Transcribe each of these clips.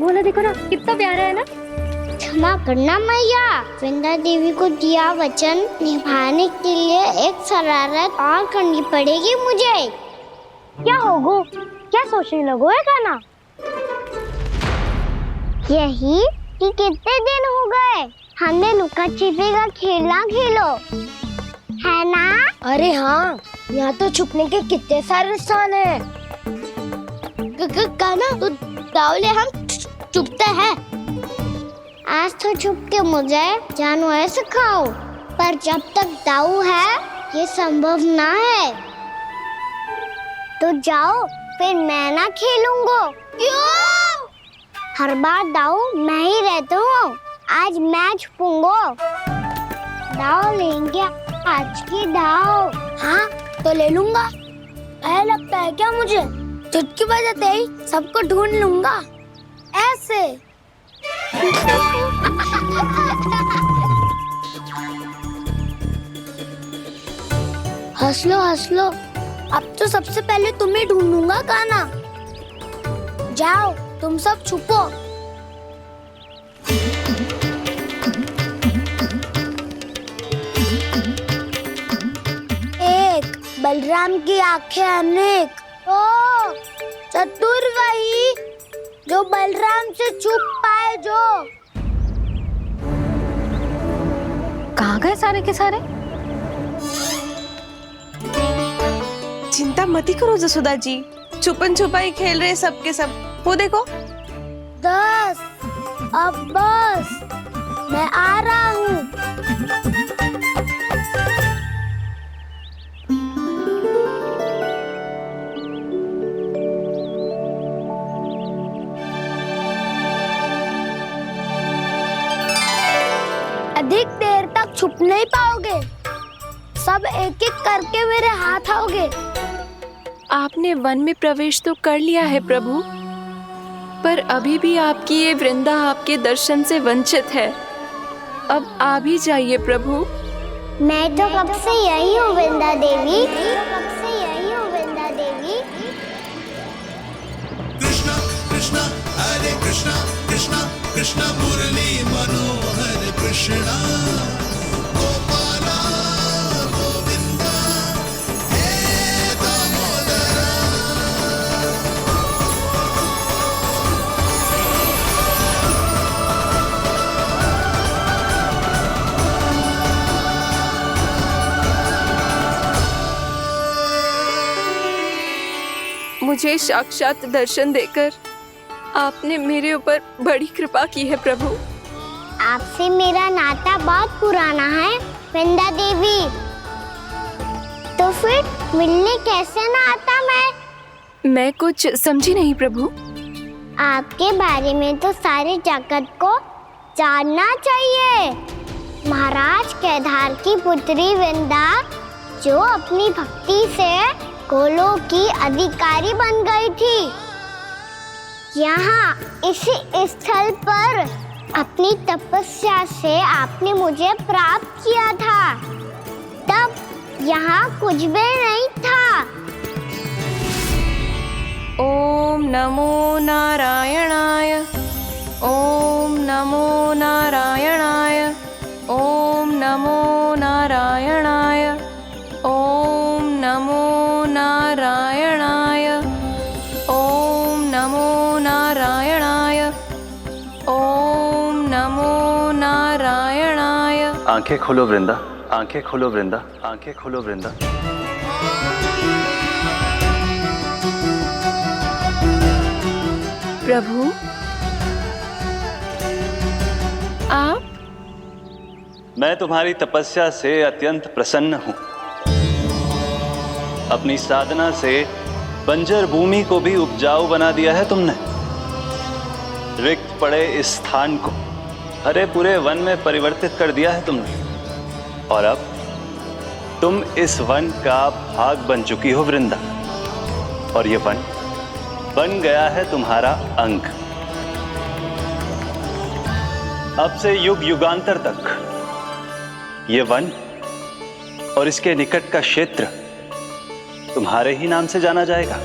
भोला देखो ना, कितना प्यारा है ना। क्षमा करना मैया, वृंदा देवी को दिया वचन निभाने के लिए एक शरारत और करनी पड़ेगी मुझे। क्या होगो, क्या सोचने लगो है गाना? यही कि कितने दिन हो गए हमने लुका छिपी का खेलना खेलो, है ना? अरे हाँ, यहाँ तो छुपने के कितने सारे स्थान है। गाना तो दावले हम छुपते हैं। आज तो छुप के मुझे जानवर सिखाओ, पर जब तक दाऊ है ये संभव ना है। तो जाओ, फिर मैं ना खेलूंगा। क्यों? हर बार दाऊ मैं ही रहता हूँ, आज मैं छुपूंगा। दाऊ लेंगे आज की दाऊ। हाँ तो ले लूंगा। ऐसा लगता है क्या मुझे? चुटकी बजाते ही सबको ढूंढ लूंगा ऐसे। हंस लो, अब तो सबसे पहले तुम्हें ढूंढूंगा गाना। जाओ तुम सब छुपो। एक, बलराम की आंखें अनेक। ओ चतुर वही जो बलराम से छुप पाए। जो कहाँ गए सारे के सारे? चिंता मती करो जसोदा जी, छुपन छुपाई खेल रहे सब के सब। वो देखो 10, अब बस, मैं आ रहा हूँ। अधिक देर तक छुप नहीं पाओगे, सब एक एक करके मेरे हाथ आओगे। आपने वन में प्रवेश तो कर लिया है प्रभु, पर अभी भी आपकी ये वृंदा आपके दर्शन से वंचित है। अब आ भी जाइए प्रभु। मैं तो कब से यही हूँ वृंदा देवी। कृष्णा कृष्णा हरे कृष्णा कृष्णा कृष्णा मुरली मनोहर कृष्णा गोपाला गोविंदा हे दामोदरा। मुझे साक्षात दर्शन देकर आपने मेरे ऊपर बड़ी कृपा की है प्रभु। आपसे मेरा नाता बहुत पुराना है वृंदा देवी, तो फिर मिलने कैसे ना आता मैं कुछ समझी नहीं प्रभु। आपके बारे में तो सारे जगत को जानना चाहिए। महाराज केदार की पुत्री वृंदा जो अपनी भक्ति से गोलों की अधिकारी बन गई थी, यहाँ इसी स्थल पर अपनी तपस्या से आपने मुझे प्राप्त किया था। तब यहाँ कुछ भी नहीं था। ओम नमो नारायणाय, ओम नमो नारायणाय, ओम नमो नारायणाय, ओम नमो नारायणाय, ओम नमो नारायणाय, ओम नमो नारायणाय। आंखें खोलो वृंदा, आंखें खोलो वृंदा, आंखें खोलो वृंदा। प्रभु आप? मैं तुम्हारी तपस्या से अत्यंत प्रसन्न हूं। अपनी साधना से बंजर भूमि को भी उपजाऊ बना दिया है तुमने। रिक्त पड़े इस स्थान को हरे पूरे वन में परिवर्तित कर दिया है तुमने। और अब तुम इस वन का भाग बन चुकी हो वृंदा, और ये वन बन गया है तुम्हारा अंग। अब से युग युगांतर तक ये वन और इसके निकट का क्षेत्र तुम्हारे ही नाम से जाना जाएगा।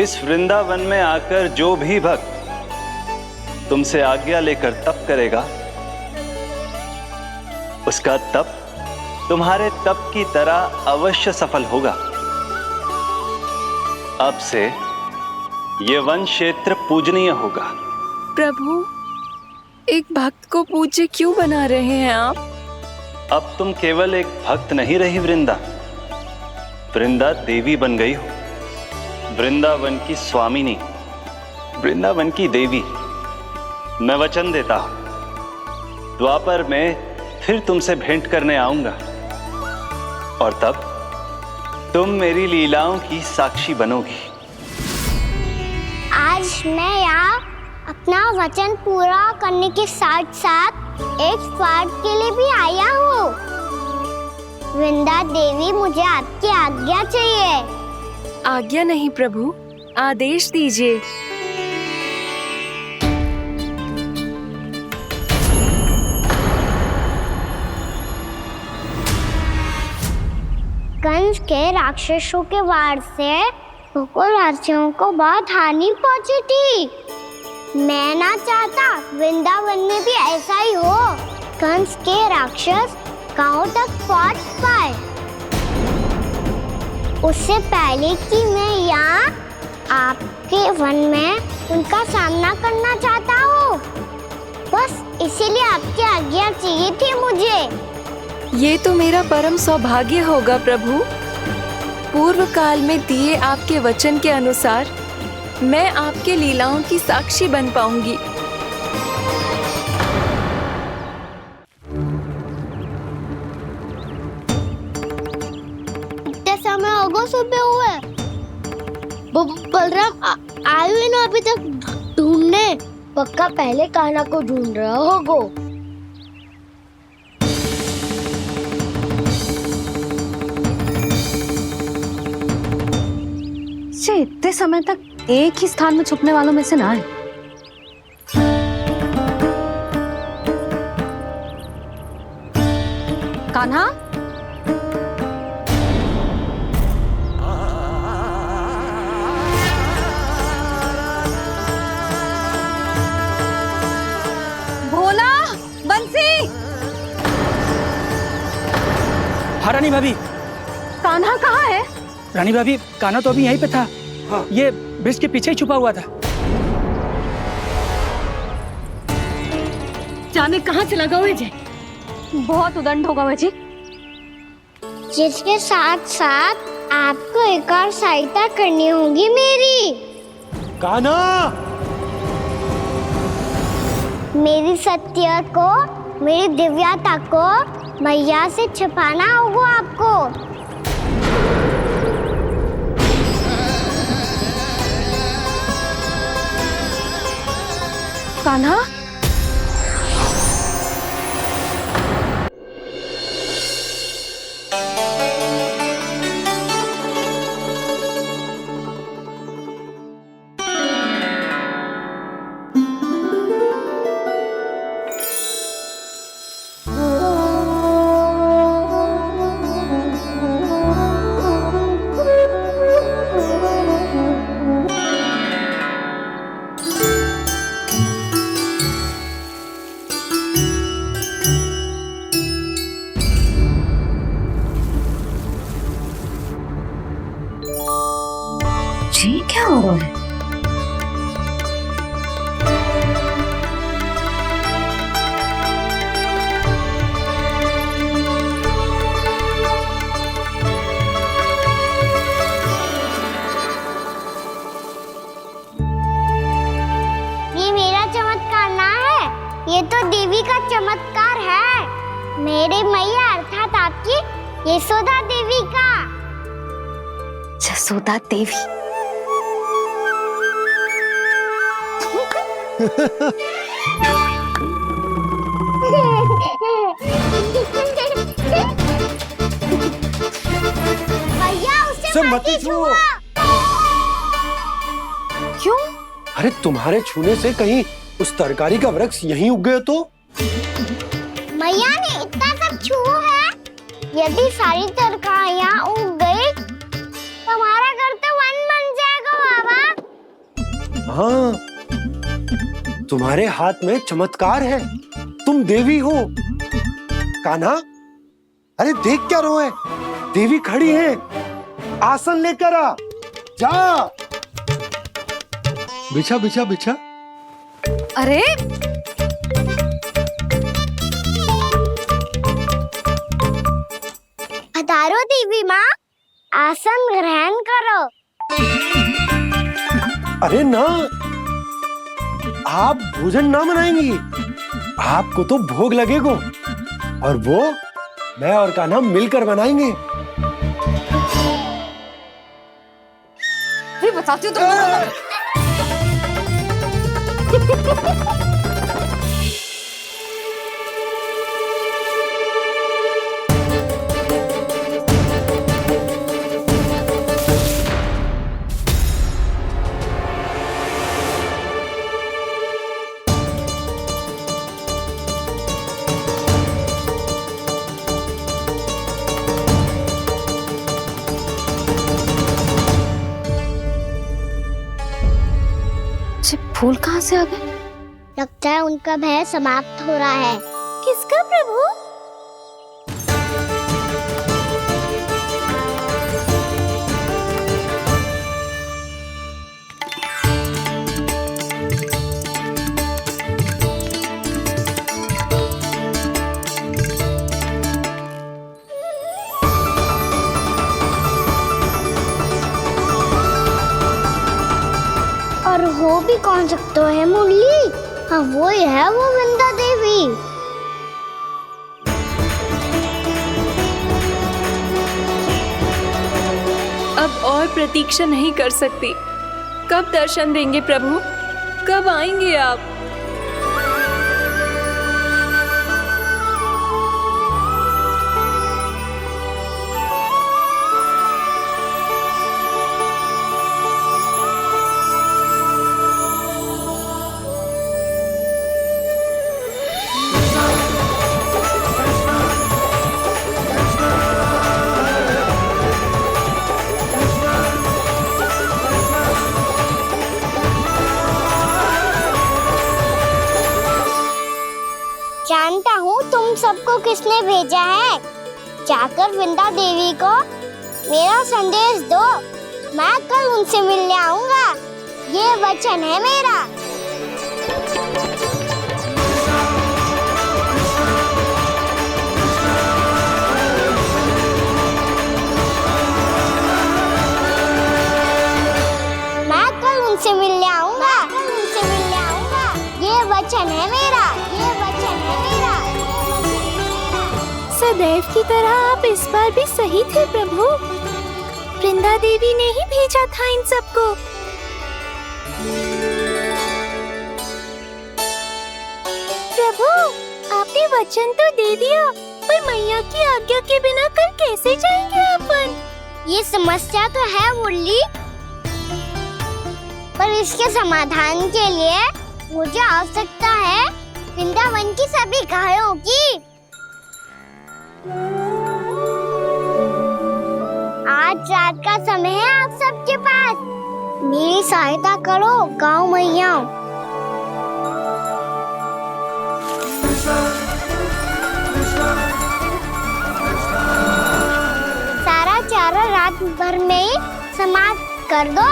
इस वृंदावन में आकर जो भी भक्त तुमसे आज्ञा लेकर तप करेगा, उसका तप तुम्हारे तप की तरह अवश्य सफल होगा। अब से यह वन क्षेत्र पूजनीय होगा। प्रभु, एक भक्त को पूज्य क्यों बना रहे हैं आप? अब तुम केवल एक भक्त नहीं रही वृंदा, वृंदा देवी बन गई हो। वृंदावन की स्वामिनी, वृंदावन की देवी। मैं वचन देता हूं, द्वापर में फिर तुमसे भेंट करने आऊंगा और तब तुम मेरी लीलाओं की साक्षी बनोगी। आज मैं यहाँ अपना वचन पूरा करने के साथ साथ एक स्वार्थ के लिए भी आया हूँ। वृंदा देवी, मुझे आपकी आज्ञा चाहिए। आज्ञा नहीं प्रभु, आदेश दीजिए। कंस के राक्षसों के वार से गोकुलवासियों को बहुत हानि पहुंची थी। मैं ना चाहता वृंदावन में भी ऐसा ही हो। कंस के राक्षस गांव तक पहुंच पाए, उससे पहले कि मैं यहाँ आपके वन में उनका सामना करना चाहता हूँ। बस इसीलिए आपकी आज्ञा चाहिए थी मुझे। ये तो मेरा परम सौभाग्य होगा प्रभु। पूर्व काल में दिए आपके वचन के अनुसार मैं आपके लीलाओं की साक्षी बन पाऊंगी। इतने समय होगा सुबह हुए, बलराम आए हुए ना अभी तक ढूंढने। पक्का पहले कान्हा को ढूंढ रहा होगो। इतने समय तक एक ही स्थान में छुपने वालों में से ना है। कान्हा, भोला, बंसी। हाँ रानी भाभी। कान्हा कहाँ है? रानी भाभी, कान्हा तो अभी यहीं पे था। हाँ। ये ब्रिज के पीछे ही छुपा हुआ था। जाने कहाँ चला गया है? बहुत उदंड होगा जी। जिसके साथ साथ आपको एक और सहायता करनी होगी मेरी। कान्हा, मेरी सत्य को, मेरी दिव्यता को मैया से छिपाना होगा आपको। कान्हा, जी क्या हो रहा है? ये मेरा चमत्कार ना है, ये तो देवी का चमत्कार है। मेरे मैया अर्थात आपकी यशोदा देवी का। यशोदा देवी। भैया उसे मत छुओ। क्यों? अरे तुम्हारे छूने से कहीं उस तरकारी का वृक्ष यहीं उग गए तो? मैया ने इतना सब छुआ है। यदि सारी तरकारियां उग गई तो हमारा घर तो वन बन जाएगा बाबा। हाँ, तुम्हारे हाथ में चमत्कार है, तुम देवी हो। कान्हा, अरे देख क्या रो है, देवी खड़ी है, आसन लेकर आ, जा। बिछा बिछा बिछा। अरे पधारो देवी माँ, आसन ग्रहण करो। अरे ना, आप भोजन ना बनाएंगी, आपको तो भोग लगेगा और वो मैं और कान्हा मिलकर बनाएंगे। भी बताती हूँ तुमको। फूल कहाँ से आ गए? लगता है उनका भय समाप्त हो रहा है। किसका प्रभु? और हो भी कौन सकता है मुरली? हाँ वो ही है, वो वृंदा देवी। अब और प्रतीक्षा नहीं कर सकती। कब दर्शन देंगे प्रभु? कब आएंगे आप? जानता हूँ तुम सबको किसने भेजा है। जाकर वृंदा देवी को मेरा संदेश दो, मैं कल उनसे मिलने आऊंगा, ये वचन है मेरा। मैं कल उनसे मिलने आऊंगा, ये वचन है मेरा, ये वचन है मेरा। सदैव की तरह आप इस बार भी सही थे प्रभु। वृंदा देवी ने ही भेजा था इन सबको। प्रभु, आपने वचन तो दे दिया, पर मैया की आज्ञा के बिना कल कैसे जाएंगे अपन? ये समस्या तो है मुरली, पर इसके समाधान के लिए मुझे आवश्यकता है वृंदावन की सभी गायों की। आज रात का समय है आप सबके पास, मेरी सहायता करो गाँव मैया। सारा चारा रात भर में ही समाप्त कर दो।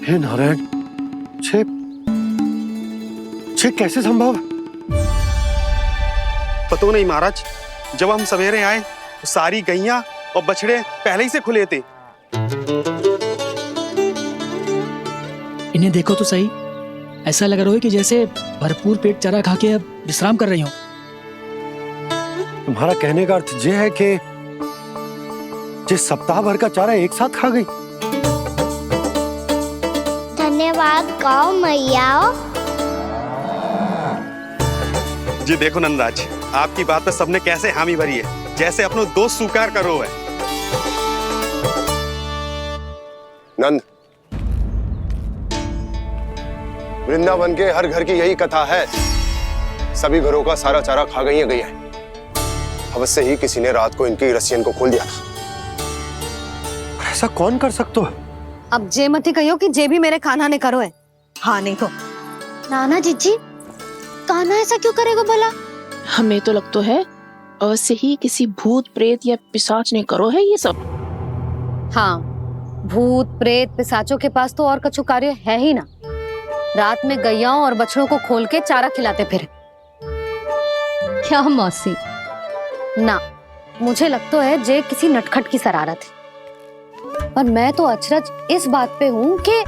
हे नारायण, छे कैसे संभव? पता नहीं महाराज, जब हम सवेरे आए तो सारी गैया और बछड़े पहले ही से खुले थे। इन्हें देखो तो सही, ऐसा लग रहा है कि जैसे भरपूर पेट चारा खा के अब विश्राम कर रही हो। तुम्हारा कहने का अर्थ यह है कि जिस सप्ताह भर का चारा एक साथ खा गई। धन्यवाद गाँव मैया। जी देखो नंदराज, आपकी बात पे सबने कैसे हामी भरी है। जैसे अपनो दोस्त स्वीकार करो है। नंद, वृंदावन के हर घर की यही कथा है। सभी घरों का सारा चारा खा गई है। अवश्य ही किसी ने रात को इनकी रस्सियन को खोल दिया था। ऐसा कौन कर सकता है? अब जे मत ही कहियो कि जे भी मेरे कान्हा ने करो है। हाँ नहीं तो नाना जीजी, कान्हा ऐसा क्यों करेगा भला? हमें तो लगता है अवश्य ही किसी भूत प्रेत या पिशाच ने करो है ये सब। हाँ, भूत प्रेत पिशाचों के पास तो और कछु कार्य है ही ना। रात में गैयाओं और बछड़ों को खोल के चारा खिलाते फिर। क्या मौसी? ना, मुझे लगता है जे किसी नटखट की शरारत है। पर मैं तो अचरज इस बात पे हूँ कि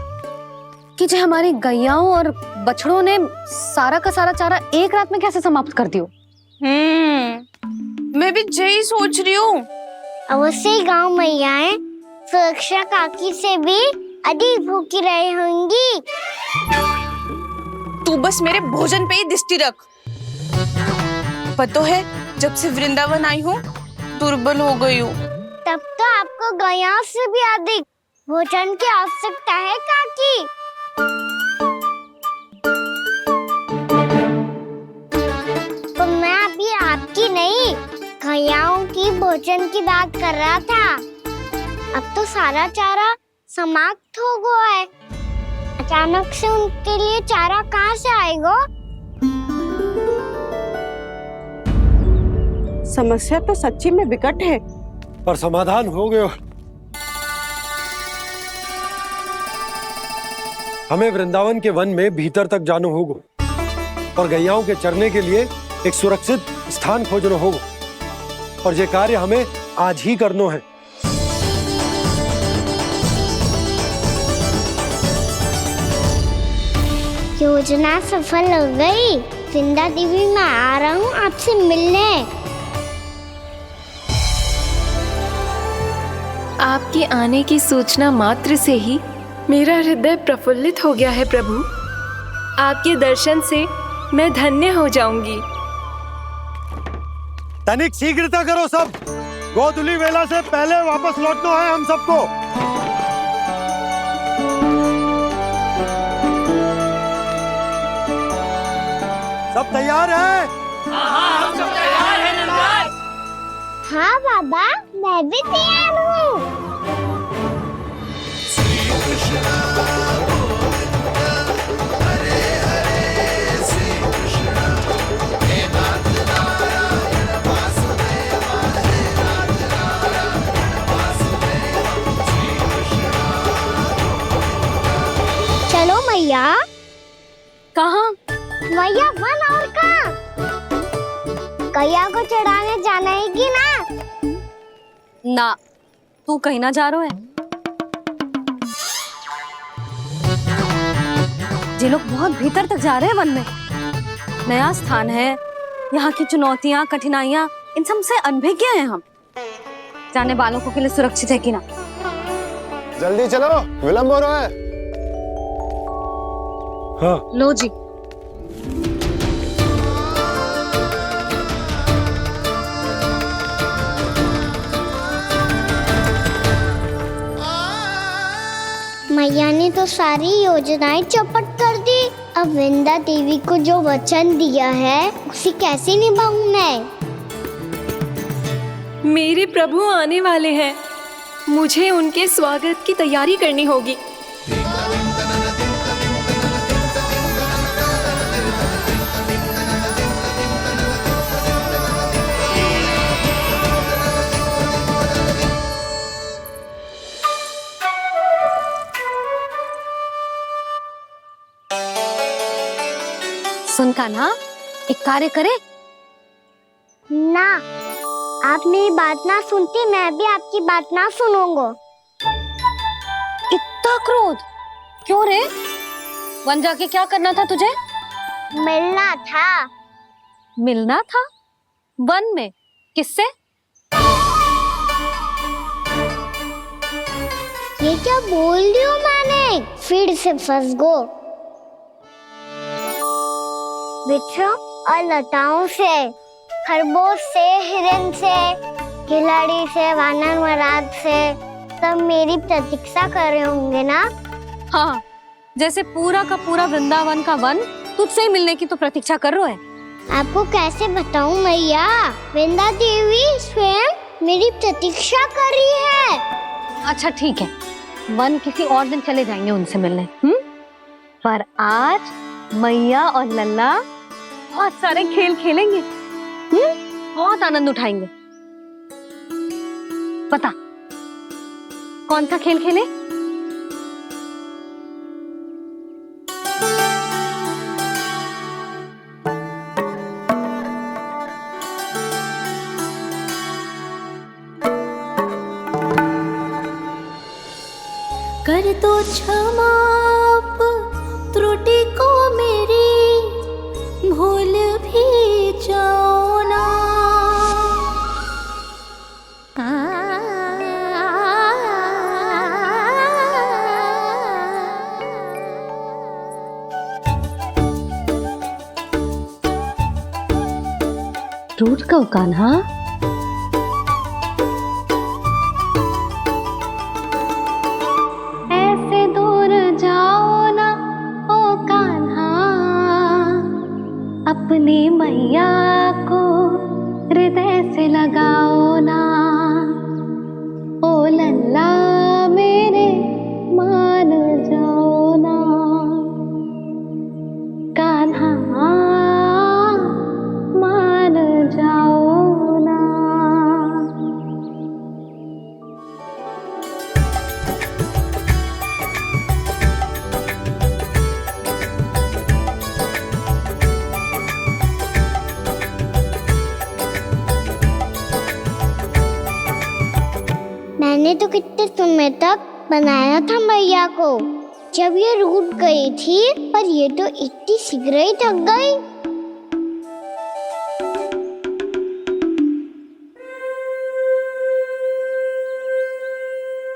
जे हमारी गैयाओं और बछड़ों ने सारा का सारा चारा एक रात में कैसे समाप्त कर दियो। मैं भी यही सोच रही हूँ। अवश्य ही गांव मैयाएं सुरक्षा काकी से भी अधिक भूखी रही होंगी। तू बस मेरे भोजन पे ही दृष्टि रख। पता है, जब से वृंदावन आई हूँ दुर्बल हो गई हूँ। तब तो आपको गैयाओं से भी अधिक भोजन की आवश्यकता है काकी। तो मैं अभी आपकी नहीं, गैयाओं की भोजन की बात कर रहा था। अब तो सारा चारा समाप्त हो गया है। अचानक से उनके लिए चारा कहाँ से आएगा? समस्या तो सच्ची में विकट है, पर समाधान हो गयो। हमें वृंदावन के वन में भीतर तक जाना होगा और गैयाओं के चरने के लिए एक सुरक्षित स्थान खोजना होगा, और ये कार्य हमें आज ही करना है। योजना सफल हो गई। वृंदा देवी, मैं आ रहा हूँ आपसे मिलने। आपके आने की सूचना मात्र से ही मेरा हृदय प्रफुल्लित हो गया है प्रभु। आपके दर्शन से मैं धन्य हो जाऊंगी। तनिक शीघ्रता करो सब, गोधुली वेला से पहले वापस लौटना है हम सबको। सब तैयार है? हाँ बाबा, मैं भी तैयार हूँ। चलो मैया। कहाँ? मैया, वन और कहाँ? गैया को चढ़ाने जाना है कि ना? ना, तू कहीं ना जा रहा है। ये लोग बहुत भीतर तक जा रहे हैं वन में। नया स्थान है, यहाँ की चुनौतियाँ कठिनाइयाँ इन सब से अनभिज्ञ हैं हम। जाने वालों के लिए सुरक्षित है कि ना? जल्दी चलो, विलंब हो रहा है। हाँ। लो जी। मैया ने तो सारी योजनाएं चौपट कर दी। अब वृंदा देवी को जो वचन दिया है उसे कैसे निभाऊं मैं? मेरे प्रभु आने वाले हैं, मुझे उनके स्वागत की तैयारी करनी होगी। सुन कान्हा, एक कार्य करे ना, आप मेरी बात ना सुनती, मैं भी आपकी बात ना सुनूंगा। इतना क्रोध क्यों रे? वन जाके क्या करना था तुझे? मिलना था। मिलना था? वन में? किससे? ये क्या बोल रही हूँ मैंने? फिर से फंस गो। वृक्षों और लताओं से खरगोश से, हिरन से, खिलाड़ी से, वानर महाराज से सब मेरी प्रतीक्षा कर रहे होंगे ना? हाँ, जैसे पूरा का पूरा वृंदावन का वन तुझसे ही मिलने की तो प्रतीक्षा कर रहा है। आपको कैसे बताऊं मैया, वृंदा देवी स्वयं मेरी प्रतीक्षा कर रही है। अच्छा ठीक है, वन किसी और दिन चले जाएंगे उनसे मिलने। पर आज मैया और लल्ला बहुत सारे खेल खेलेंगे। बहुत आनंद उठाएंगे। बता कौन सा खेल खेले? कर दो क्षमा त्रुटि को मेरी, भूल भी जाओ ना। टूट कब कान्हा? ऐसे दूर जाओ ना ओ कान्हा, अपनी मैया को हृदय से लगाओ ना। ओ लल्ला मेरे मान जाओ ना, कान्हा मान जाओ ना। मैंने तो कितने समय तक बनाया था मैया को, जब ये रूठ गई थी, पर ये तो इतनी शीघ्र ही थक गई।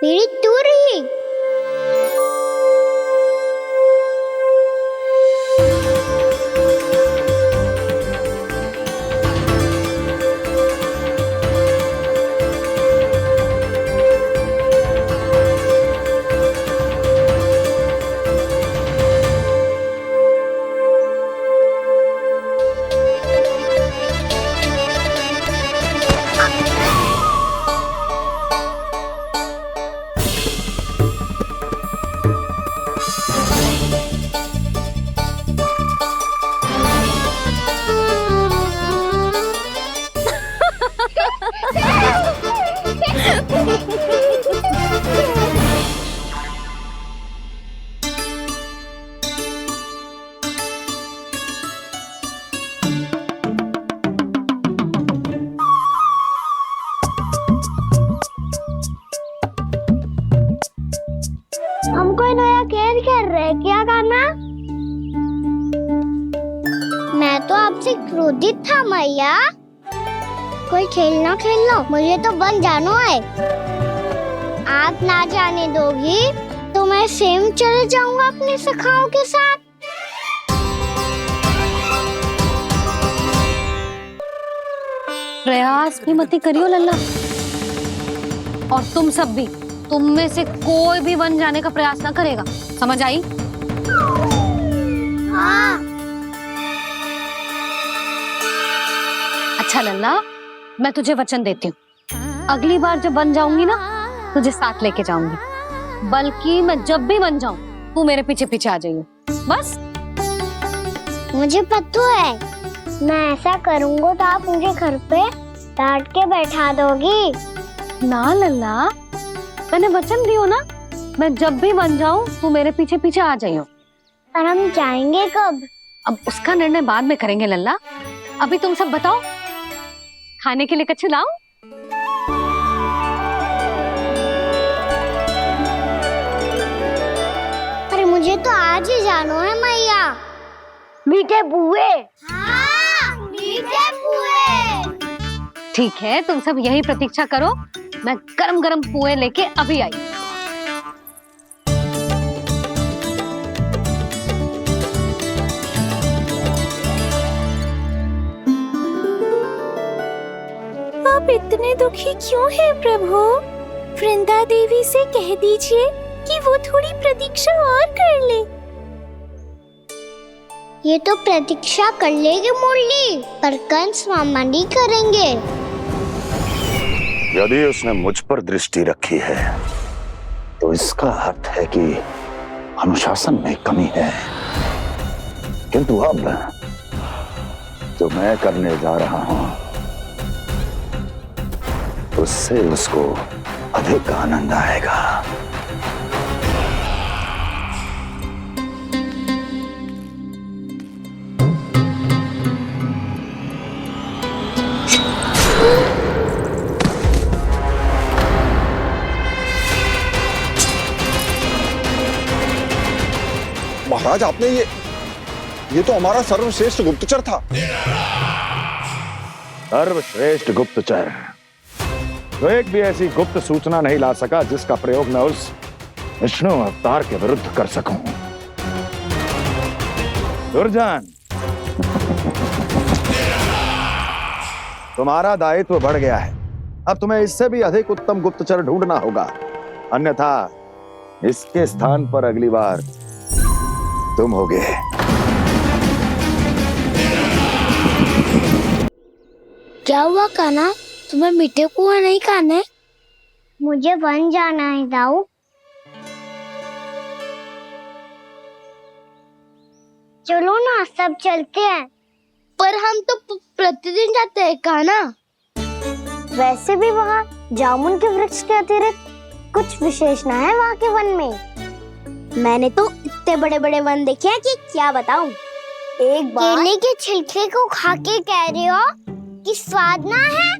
मेरी दूर ही हम कोई नया खेल खेल रहे क्या गाना? मैं तो आपसे क्रोधित था मैया। कोई खेलना खेल लो, मुझे तो बन जाना है। आप ना जाने दोगी तो मैं स्वयं चले जाऊंगा अपने सखाओं के साथ। प्रयास भी मत करियो लल्ला, और तुम सब भी, तुम में से कोई भी वन जाने का प्रयास ना करेगा, समझ आई? हाँ। अच्छा लल्ला, मैं तुझे वचन देती हूँ, अगली बार जब बन जाऊंगी ना, तुझे साथ लेके जाऊंगी। बल्कि मैं जब भी बन जाऊं, तू मेरे पीछे पीछे आ जाइयो, बस। मुझे पता है, मैं ऐसा करूंगा तो आप मुझे घर पे डांट के बैठा दोगी। ना लल्ला, मैंने वचन दियो ना, मैं जब भी बन जाऊं, तू मेरे पीछे पीछे आ जाइयो। पर हम जाएंगे कब? अब उसका निर्णय बाद में करेंगे लल्ला। अभी तुम सब बताओ, खाने के लिए कुछ लाऊं? अरे मुझे तो आज ही जाना है मैया। मीठे पुए। हाँ, मीठे पुए। ठीक है, तुम सब यही प्रतीक्षा करो, मैं गरम गरम पुए लेके अभी आई। आप इतने दुखी क्यों हैं प्रभु? वृंदा देवी से कह दीजिए कि वो थोड़ी प्रतीक्षा और कर ले। ये तो प्रतीक्षा कर लेगी मुरली, पर कंस मामा नहीं करेंगे। यदि उसने मुझ पर दृष्टि रखी है तो इसका अर्थ है कि अनुशासन में कमी है। किंतु अब जो मैं करने जा रहा हूं उससे उसको अधिक आनंद आएगा। महाराज, आपने ये तो हमारा सर्वश्रेष्ठ गुप्तचर था। सर्वश्रेष्ठ गुप्तचर तो एक भी ऐसी गुप्त सूचना नहीं ला सका जिसका प्रयोग मैं उस विष्णु अवतार के विरुद्ध कर सकूं। दुर्जन, तुम्हारा दायित्व बढ़ गया है। अब तुम्हें इससे भी अधिक उत्तम गुप्तचर ढूंढना होगा, अन्यथा इसके स्थान पर अगली बार तुम होगे। क्या हुआ कान्हा, तुम्हें मीठे कुआं नहीं खाने? मुझे वन जाना है दाऊ। चलो ना, सब चलते हैं। पर हम तो प्रतिदिन जाते हैं कान्हा। वैसे भी वहाँ जामुन के वृक्ष के अतिरिक्त कुछ विशेष ना है वहाँ के वन में। मैंने तो इतने बड़े बड़े वन देखे हैं कि क्या बताऊं। एक बार केले के छिलके को खा के कह रहे हो कि स्वाद ना है?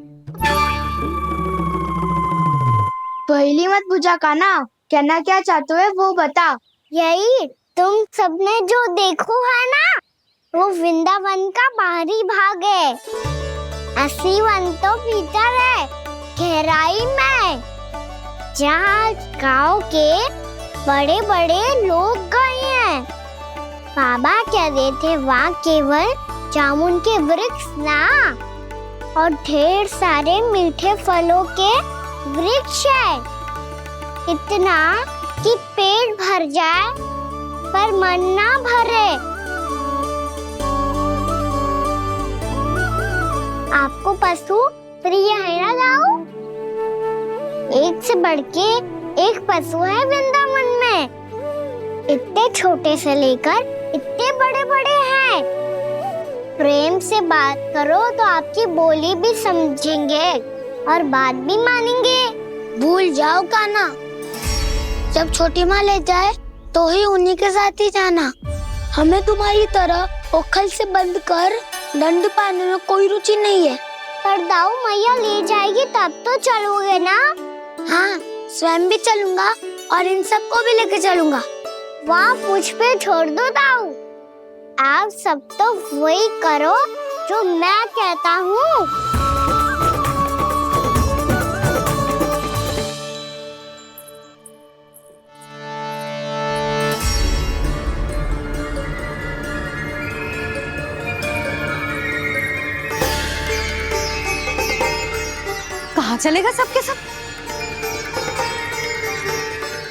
पहली मत पूछा कान्हा, कहना क्या चाहते हो वो बता। यही तुम सबने जो देखो है ना, वो वृंदावन का बाहरी भाग है। असली वन तो भीतर है, गहराई में, जहाँ गांव के बड़े बड़े लोग गए हैं। बाबा कह रहे थे वहाँ केवल जामुन के वृक्ष ना, और ढेर सारे मीठे फलों के वृक्ष है। इतना कि पेट भर जाए पर मन ना भरे। आपको पशु प्रिय है ना दाऊ? एक से बढ़ के एक पशु है वृंदावन में। इतने छोटे से लेकर इतने बड़े बड़े हैं। प्रेम से बात करो तो आपकी बोली भी समझेंगे और बात भी मानेंगे। भूल जाओ कान्हा, जब छोटी माँ ले जाए तो ही उन्हीं के साथ ही जाना। हमें तुम्हारी तरह ओखल से बंद कर दंड पाने में कोई रुचि नहीं है। पर दाऊ मैया ले जाएगी तब तो चलोगे ना? हाँ, स्वयं भी चलूंगा और इन सबको भी लेके चलूंगा। वहाँ मुझ पे छोड़ दो दाऊ। आप सब तो वही करो जो मैं कहता हूँ। कहाँ चलेगा सबके सब?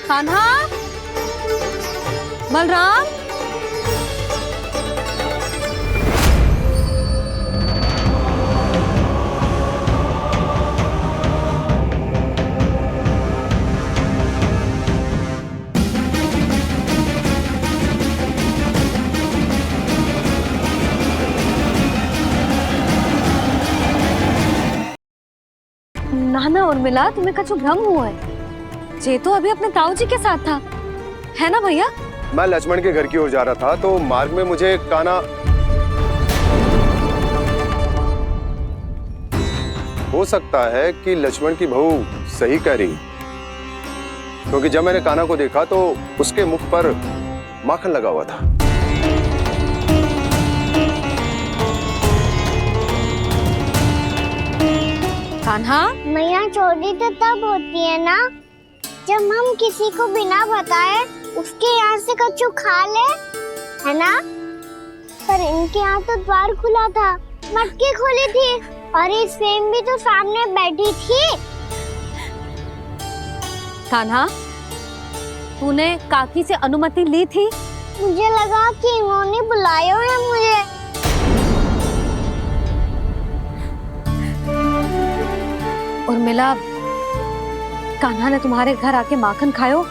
कान्हा, बलराम, नाना और मिला, तुम्हें कछु भ्रम हुआ है। जे तो अभी अपने ताऊ जी के साथ था, है ना भैया? मैं लक्ष्मण के घर की ओर जा रहा था तो मार्ग में मुझे कान्हा। हो सकता है कि लक्ष्मण की बहू सही कह रही, क्योंकि जब मैंने कान्हा को देखा तो उसके मुख पर माखन लगा हुआ था। कान्हा, मैया चोरी तो तब होती है ना जब हम किसी को बिना बताए उसके यहाँ से कछु खा ले, है ना? पर इनके यहाँ तो द्वार खुला था, मटकी खोली थी। और इस फ्रेम भी तो सामने बैठी थी। कान्हा, तूने काकी से अनुमति ली थी? मुझे लगा कि इन्होंने बुलाया है मुझे। उर्मिला, कान्हा ने तुम्हारे घर आके माखन खायो,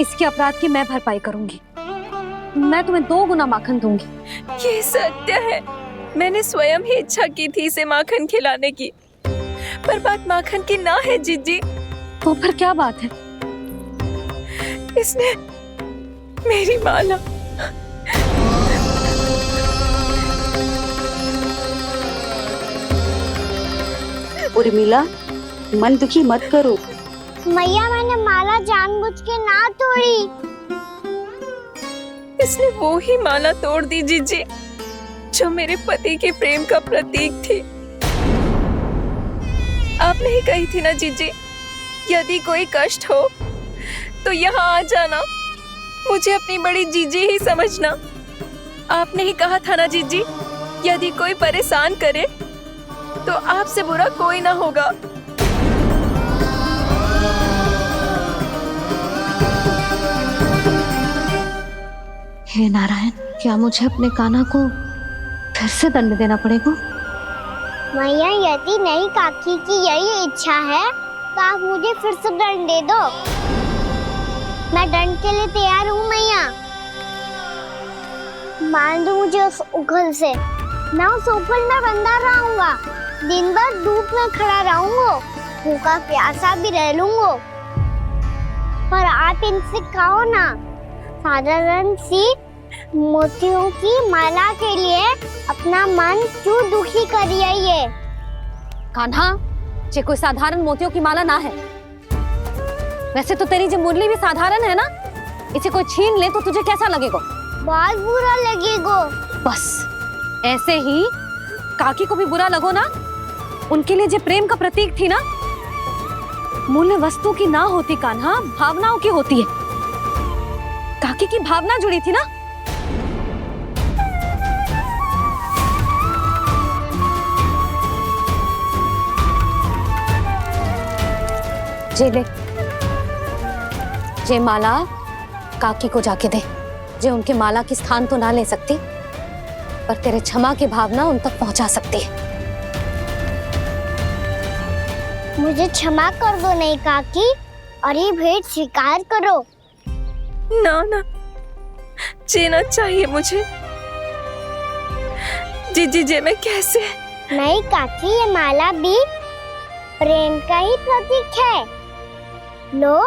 इसके अपराध की मैं भरपाई करूंगी। मैं तुम्हें 2 गुना माखन दूंगी। ये सत्य है, मैंने स्वयं ही इच्छा की थी इसे माखन खिलाने की, पर बात माखन की ना है जीजी। तो फिर क्या बात है? इसने मेरी माला। उर्मिला, मन दुखी मत करो। मैया, मैंने माला जानबूझ के ना तोड़ी। इसने वो ही माला तोड़ दी जीजी जो मेरे पति के प्रेम का प्रतीक थी। आपने ही कही थी ना जीजी, यदि कोई कष्ट हो तो यहाँ आ जाना, मुझे अपनी बड़ी जीजी ही समझना। आपने ही कहा था ना जीजी, यदि कोई परेशान करे तो आपसे बुरा कोई ना होगा। हे नारायण, क्या मुझे अपने कान्हा को फिर से दंड देना पड़ेगा? मैया, यदि नहीं काकी की यही इच्छा है तो आप मुझे फिर से दंड दे दो। मैं दंड के लिए तैयार हूँ मैया। मान दो मुझे उस उखल से। मैं उस उखल में बंधा रहूंगा, दिन भर धूप में खड़ा रहूंगा, भूखा प्यासा भी रह लूंगा। पर आप इनसे कहो ना, साधारण सी मोतियों की माला के लिए अपना मन क्यों दुखी करिए? कान्हा, ये कोई साधारण मोतियों की माला ना है। वैसे तो तेरी जो मुरली भी साधारण है ना, इसे कोई छीन ले तो तुझे कैसा लगेगा? बहुत बुरा लगेगा। बस ऐसे ही काकी को भी बुरा लगो ना। उनके लिए जो प्रेम का प्रतीक थी ना, मूल्य वस्तु की ना होती कान्हा, भावनाओं की होती है। काकी की भावना जुड़ी थी ना। जे ले, जे माला काकी को जाके दे। जे उनके माला की स्थान तो ना ले सकती, पर तेरे क्षमा की भावना उन तक पहुंचा सकती है। मुझे क्षमा कर दो नहीं काकी, और ये भेंट स्वीकार करो। ना ना, जीना चाहिए मुझे। जीजी जे मैं कैसे? नहीं काकी, ये माला भी प्रेम का ही प्रतीक है। लो।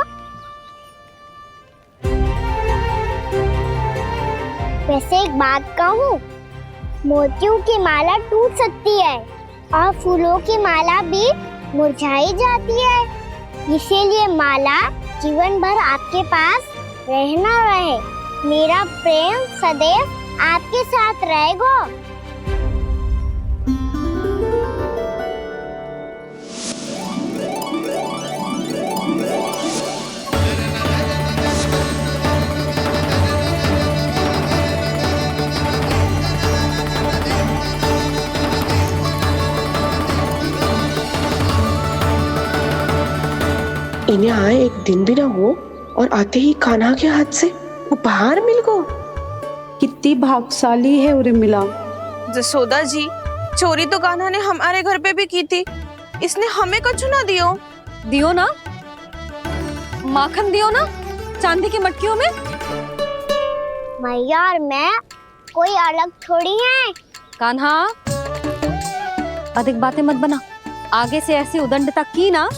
वैसे एक बात कहूँ, मोतियों की माला टूट सकती है और फूलों की माला भी मुरझाई जाती है। इसीलिए माला जीवन भर आपके पास रहना रहे। मेरा प्रेम सदैव आपके साथ रहेगा। इन्हें आए एक दिन भी ना हो और आते ही कान्हा के हाथ से उपहार मिल गो। कितनी भाग्यशाली है उर्मिला। जसोदा जी, चोरी तो कान्हा ने हमारे घर पे भी की थी, इसने हमें कछु ना दियो। दियो ना, माखन दियो ना, चांदी की मटकियों में। मैया और मैं कोई अलग थोड़ी हैं। कान्हा, अधिक बातें मत बना। आगे से ऐसी उदंडता की ना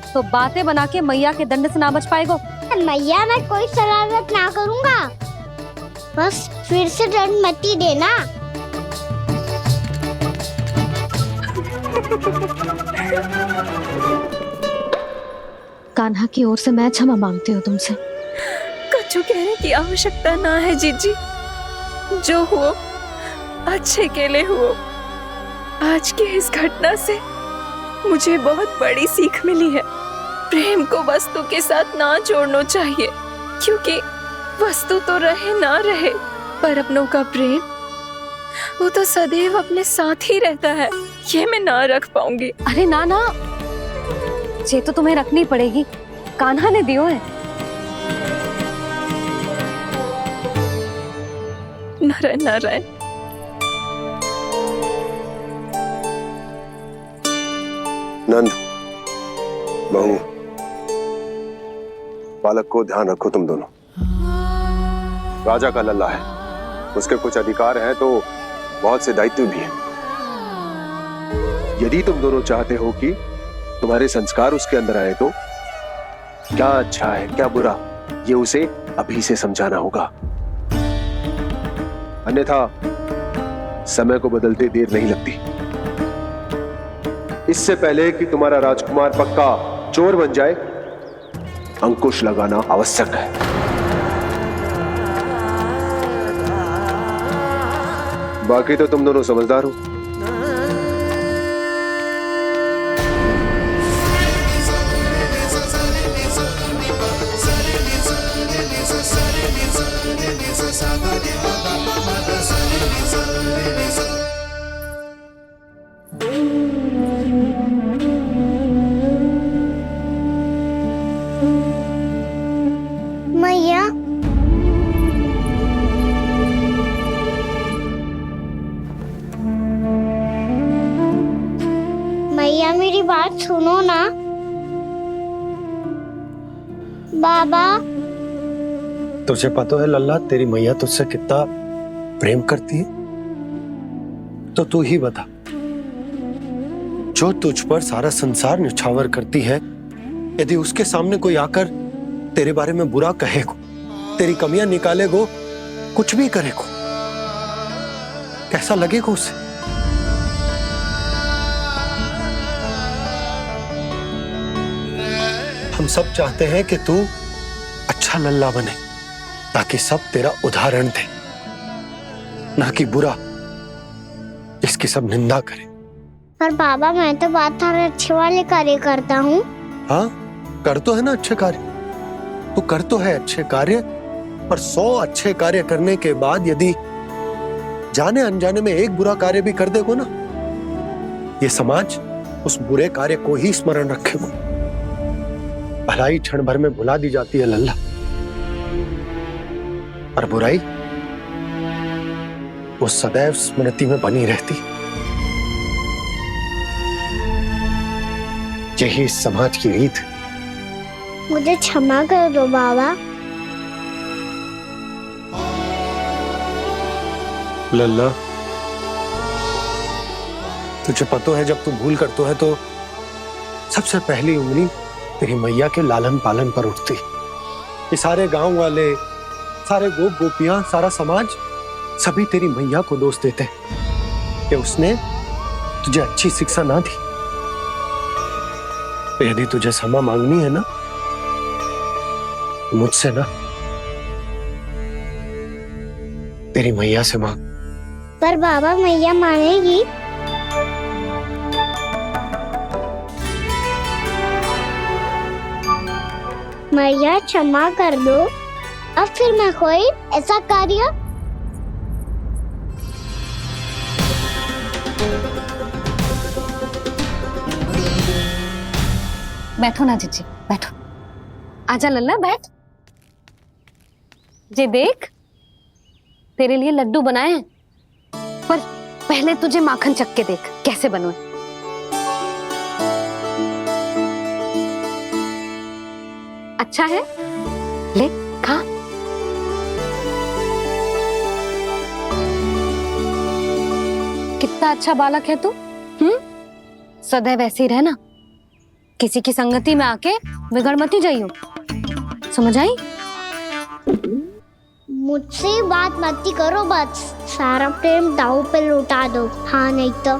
तो बातें बना के मैया के दंड से ना बच पाएगो। मैया, मैं कोई शरारत ना करूंगा, बस फिर से दंड मत ही देना। कान्हा की ओर से मैं क्षमा मांगती हूँ तुमसे। कछु कहने की आवश्यकता ना है जीजी, जो हुआ अच्छे के लिए हुआ। आज की इस घटना से मुझे बहुत बड़ी सीख मिली है। प्रेम को वस्तु के साथ ना जोड़ना चाहिए, क्योंकि वस्तु तो रहे ना रहे, पर अपनों का प्रेम वो तो सदैव अपने साथ ही रहता है। ये मैं ना रख पाऊंगी। अरे ना ना, ये तो तुम्हें रखनी पड़ेगी, कान्हा ने दियो है। नारायण नारायण। नंद, बहू, बालक को ध्यान रखो तुम दोनों। राजा का लल्ला है, उसके कुछ अधिकार हैं तो बहुत से दायित्व भी हैं। यदि तुम दोनों चाहते हो कि तुम्हारे संस्कार उसके अंदर आए तो क्या अच्छा है क्या बुरा, ये उसे अभी से समझाना होगा। अन्यथा समय को बदलते देर नहीं लगती। इससे पहले कि तुम्हारा राजकुमार पक्का चोर बन जाए, अंकुश लगाना आवश्यक है। बाकी तो तुम दोनों समझदार हो। मैया, मैया मेरी बात सुनो ना। बाबा, तुझे पता है लल्ला, तेरी मैया तुझसे कितना प्रेम करती है, तो तू ही बता, जो तुझ पर सारा संसार न्यौछावर करती है, यदि उसके सामने कोई आकर तेरे बारे में बुरा कहेगो, तेरी कमियां निकालेगो, कुछ भी करेगो, कैसा लगेगा उसे? हम सब चाहते हैं कि तू अच्छा लल्ला बने, ताकि सब तेरा उदाहरण दे, ना कि बुरा जिसकी सब निंदा करे। पर बाबा, मैं तो बात हर अच्छे वाले कार्य करता हूँ। हाँ, कर तो है ना अच्छे कार्य, तू कर तो है अच्छे कार्य, पर 100 अच्छे कार्य करने के बाद यदि जाने अनजाने में एक बुरा कार्य भी कर देगो ना, ये समाज उस बुरे कार्य को ही स्मरण रखेगो। भलाई क्षण भर में भुला दी जाती है लल्ला, और बुराई वो सदैव स्मृति में बनी रहती। यही इस समाज की रीत। मुझे क्षमा कर दो बाबा। लल्ला, तुझे पता है जब तू भूल करतो है तो सबसे पहली उंगली तेरी मैया के लालन पालन पर उठती। ये सारे गांव वाले, सारे गोप गोपियां, सारा समाज, सभी तेरी मैया को दोष देते हैं कि उसने तुझे अच्छी शिक्षा ना दी। तो यदि तुझे क्षमा मांगनी है ना, मुझसे ना, तेरी मैया से मांग। पर बाबा, मैया मानेगी? मैया क्षमा कर दो, अब फिर मैं कोई ऐसा कार्य। बैठो ना जीजी, बैठो। आजा लल्ला, बैठ। जे देख, तेरे लिए लड्डू बनाए हैं, पर पहले तुझे माखन चख के देख कैसे बने। अच्छा है, ले खा। कितना अच्छा बालक है तू। सदैव ऐसे ही रहना, किसी की संगति में आके बिगड़ मत जाइयो, समझ आई? मुझसे बात मत करो, बस सारा प्रेम दाव पे लौटा दो। हाँ, नहीं तो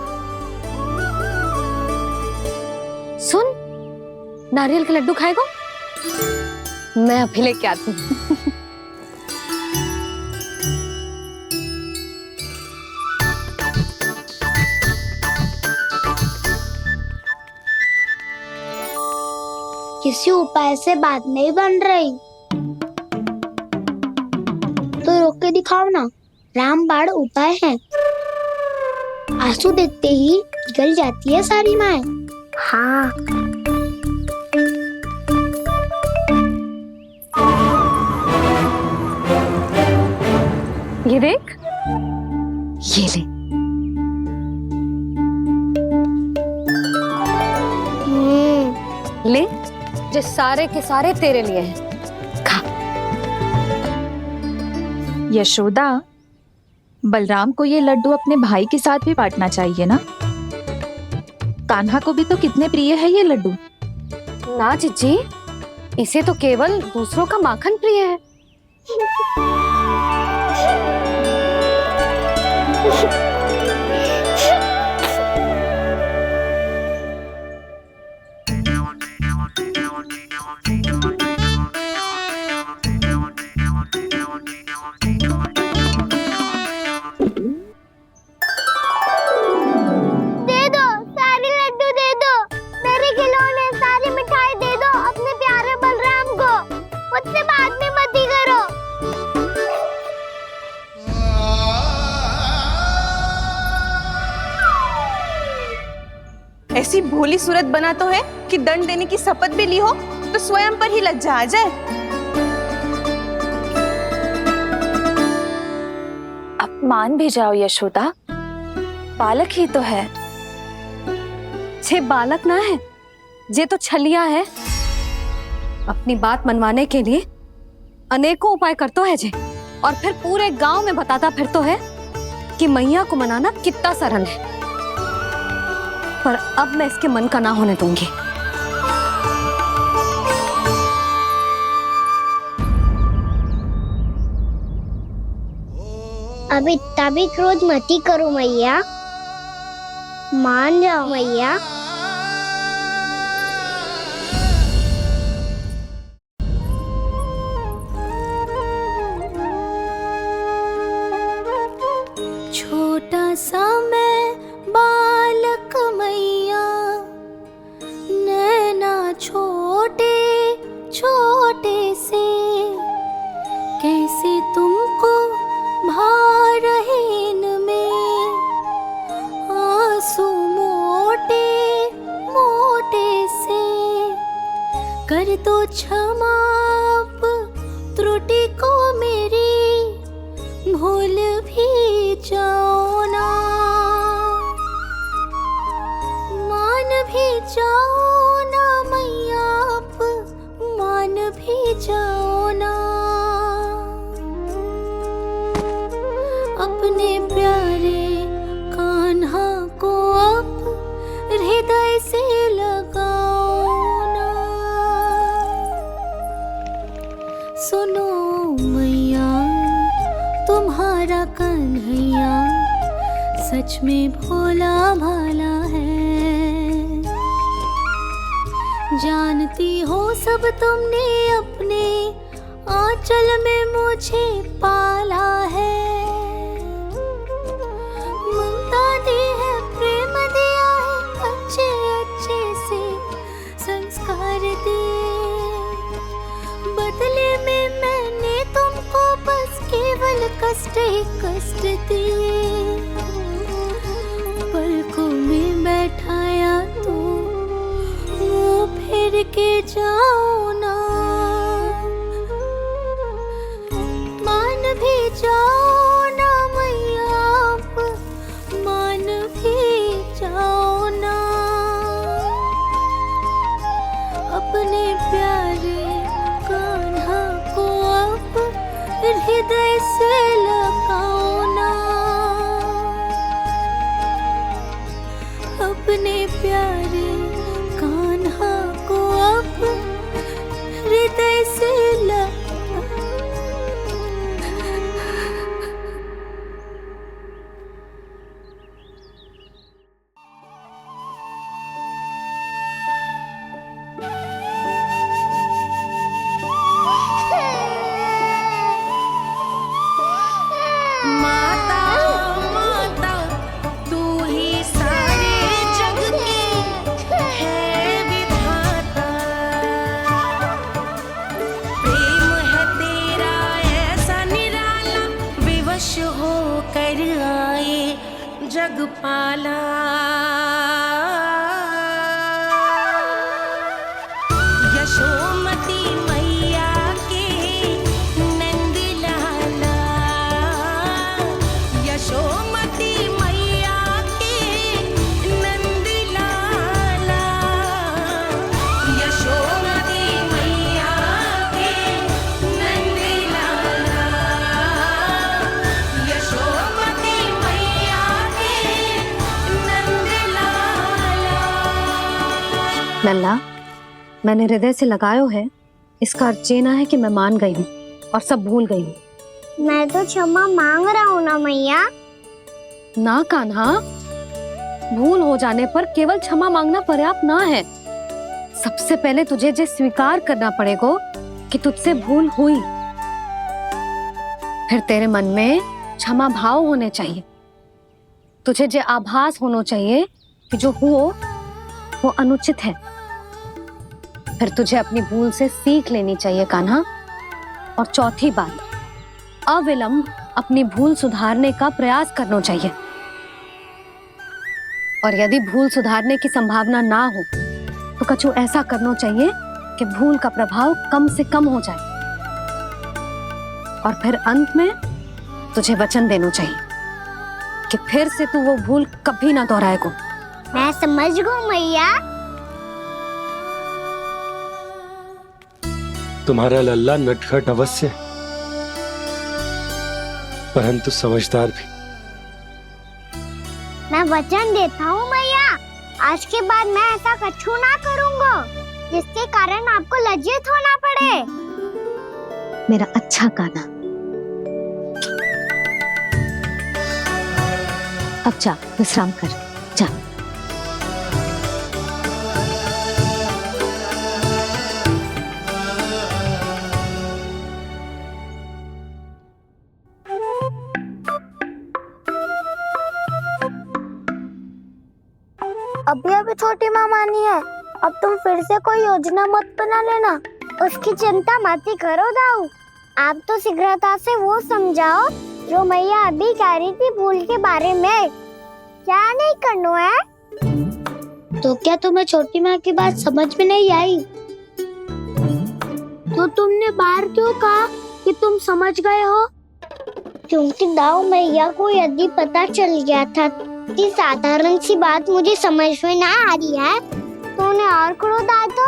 सुन, नारियल के लड्डू खाएगा? मैं अभी लेके आती हूँ। किसी उपाय से बात नहीं बन रही तो रोक के दिखाओ ना। रामबाण उपाय है। आंसू देखते ही गल जाती है सारी माँ। हाँ। ये देख, ये ले। ले, जो सारे के सारे तेरे लिए हैं। खा। यशोदा, बलराम को ये लड्डू अपने भाई के साथ भी बांटना चाहिए ना। कान्हा को भी तो कितने प्रिय है ये लड्डू। ना जीजी, इसे तो केवल दूसरों का माखन प्रिय है। ऐसी भोली सूरत बना तो है कि दंड देने की शपथ भी ली हो तो स्वयं पर ही लज्जा आ जाए। अब मान भी जाओ यशोदा, बालक ही तो है। छे बालक ना है, जे तो छलिया है। अपनी बात मनवाने के लिए अनेकों उपाय करतो है जे, और फिर पूरे गांव में बताता फिरतो है कि मैया को मनाना कितना सरल है। पर अब मैं इसके मन का ना होने दूंगी। अब इतना भी क्रोध मती करो मैया, मान जाओ मैया। छोटा सा मैं बालक मैया, नैना छोटे छोटे से, कैसे तुमको भा रहे इनमें आंसू मोटे मोटे से। कर दो क्षमा त्रुटि को मेरी, भूल भी जाओ ना, मान भी जाओ ना मैया, आप मान भी जाओ ना। अपने प्यारे कान्हा को अब हृदय से लगाओ ना। सुनो मैया, तुम्हारा कन्हैया सच में भोला भाला है। जानती हो सब तुमने अपने आंचल में मुझे पाला है। ममता दी है, प्रेम दिया है, अच्छे अच्छे से संस्कार दिए। बदले में मैंने तुमको बस केवल कष्ट ही कष्ट दिए। पलकों में बैठाया तो मुंह फेर के जाओ ना, मान भी जाओ ना मैया, आप मान भी जाओ ना। अपने प्यारे कान्हा को अब हृदय से लगाओ ना। अपने प्यारे कान्हा को अब हृदय से जग पाला। लल्ला, मैंने हृदय से लगायो है, इसका अर्थ ये ना है कि मैं मान गई हूँ और सब भूल गई हूँ। मैं तो क्षमा मांग रहा हूँ ना मैया। ना कान्हा, भूल हो जाने पर केवल क्षमा मांगना पर्याप्त ना है। सबसे पहले तुझे जो स्वीकार करना पड़ेगा कि तुझसे भूल हुई, फिर तेरे मन में क्षमा भाव होने चाहिए। तुझे जो आभास होना चाहिए कि जो हुआ वो अनुचित है। फिर तुझे अपनी भूल से सीख लेनी चाहिए कान्हा। और चौथी बात, अविलंब अपनी भूल सुधारने का प्रयास करना चाहिए। और यदि भूल सुधारने की संभावना ना हो तो कछु ऐसा करना चाहिए कि भूल का प्रभाव कम से कम हो जाए। और फिर अंत में तुझे वचन देना चाहिए कि फिर से तू वो भूल कभी ना दोहराएगा। मैं समझ गई मैया। तुम्हारा लल्ला नटखट अवश्य है, परंतु समझदार भी। मैं वचन देता हूँ मैया, आज के बाद मैं ऐसा कछु ना करूँगा जिसके कारण आपको लज्जित होना पड़े। मेरा अच्छा कान्हा, अब जा विश्राम कर, जा। अभी अभी छोटी माँ मानी है, अब तुम फिर से कोई योजना मत बना लेना। उसकी चिंता मत ही करो दाऊ, आप तो शीघ्रता से वो समझाओ जो मैया अभी कह रही थी भूल के बारे में। क्या नहीं करना है? तो क्या तुम्हें छोटी माँ की बात समझ में नहीं आई? तो तुमने बाहर क्यों कहा कि तुम समझ गए हो? क्योंकि दाऊ मैया को यदि पता चल गया था कि साधारण सी बात मुझे समझ में ना आ रही है तो उन्हें और क्रोध आया। तो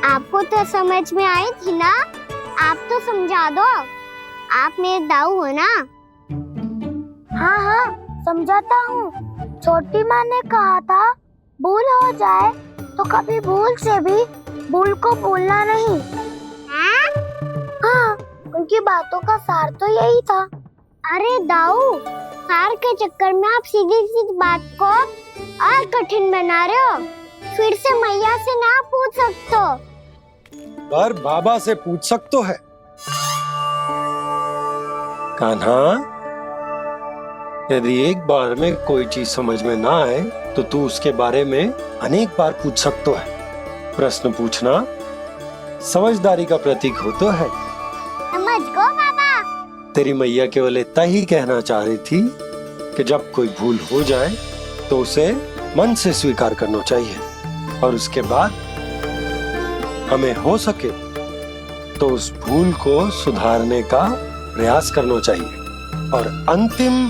आपको तो समझ में आई थी ना, आप तो समझा दो, आप मेरे दाऊ हो ना। हाँ हाँ समझाता हूँ। छोटी माँ ने कहा था भूल हो जाए तो कभी भूल से भी भूल को भूलना नहीं। हाँ, उनकी बातों का सार तो यही था। अरे दाऊ, सार के चक्कर में आप सीधी सीधी बात को और कठिन बना रहे हो। फिर से मैया से ना पूछ सकते हो, पर बाबा से पूछ सकते है। कान्हा, यदि एक बार में कोई चीज समझ में ना आए तो तू उसके बारे में अनेक बार पूछ सकते है। प्रश्न पूछना समझदारी का प्रतीक होता है। समझ गो बाबा। तेरी मैया केवल इतना ही कहना चाह रही थी कि जब कोई भूल हो जाए तो उसे मन से स्वीकार करना चाहिए और उसके बाद हमें हो सके तो उस भूल को सुधारने का प्रयास करना चाहिए। और अंतिम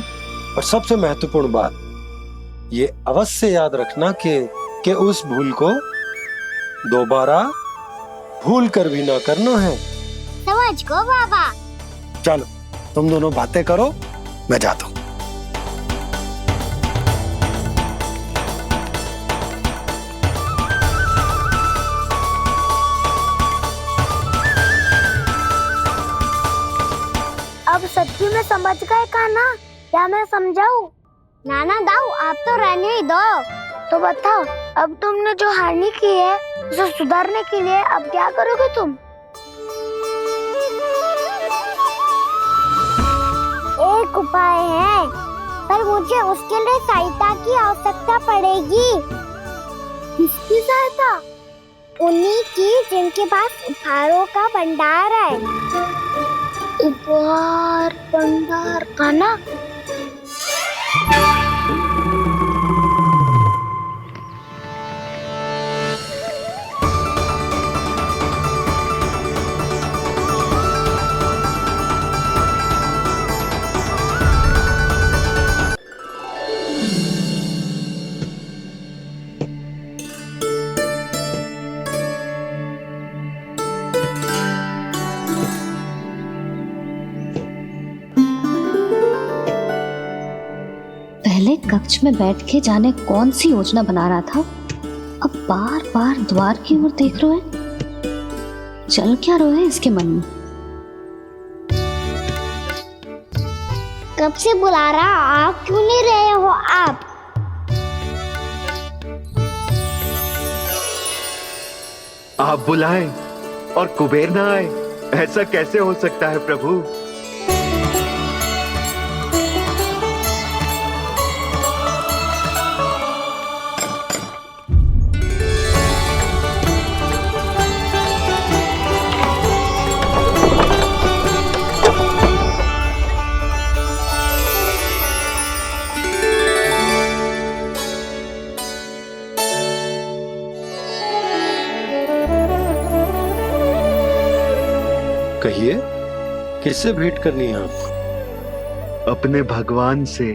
और सबसे महत्वपूर्ण बात ये अवश्य याद रखना कि उस भूल को दोबारा भूल कर भी ना करना है। समझ गो बाबा। चलो तुम दोनों बातें करो, मैं जाता हूँ। अब सच्ची में समझ गए कान्हा? क्या मैं समझाऊं? नाना दाऊ, आप तो रहने ही दो। तो बताओ, अब तुमने जो हानि की है उसे सुधारने के लिए अब क्या करोगे तुम? एक उपाय है, पर मुझे उसके लिए सहायता की आवश्यकता पड़ेगी। किसकी सहायता? उन्हीं की जिनके पास उपहारों का भंडार है। उपहार भंडार कान्हा? पहले कक्ष में बैठ के जाने कौन सी योजना बना रहा था, अब बार बार द्वार की ओर देख रहे हैं। चल क्या रहे हैं इसके मन में? कब से बुला रहा, आप क्यों नहीं रहे हो? आप बुलाएं और कुबेर ना आए, ऐसा कैसे हो सकता है प्रभु? कहिए, किससे भेंट करनी है आपको? अपने भगवान से।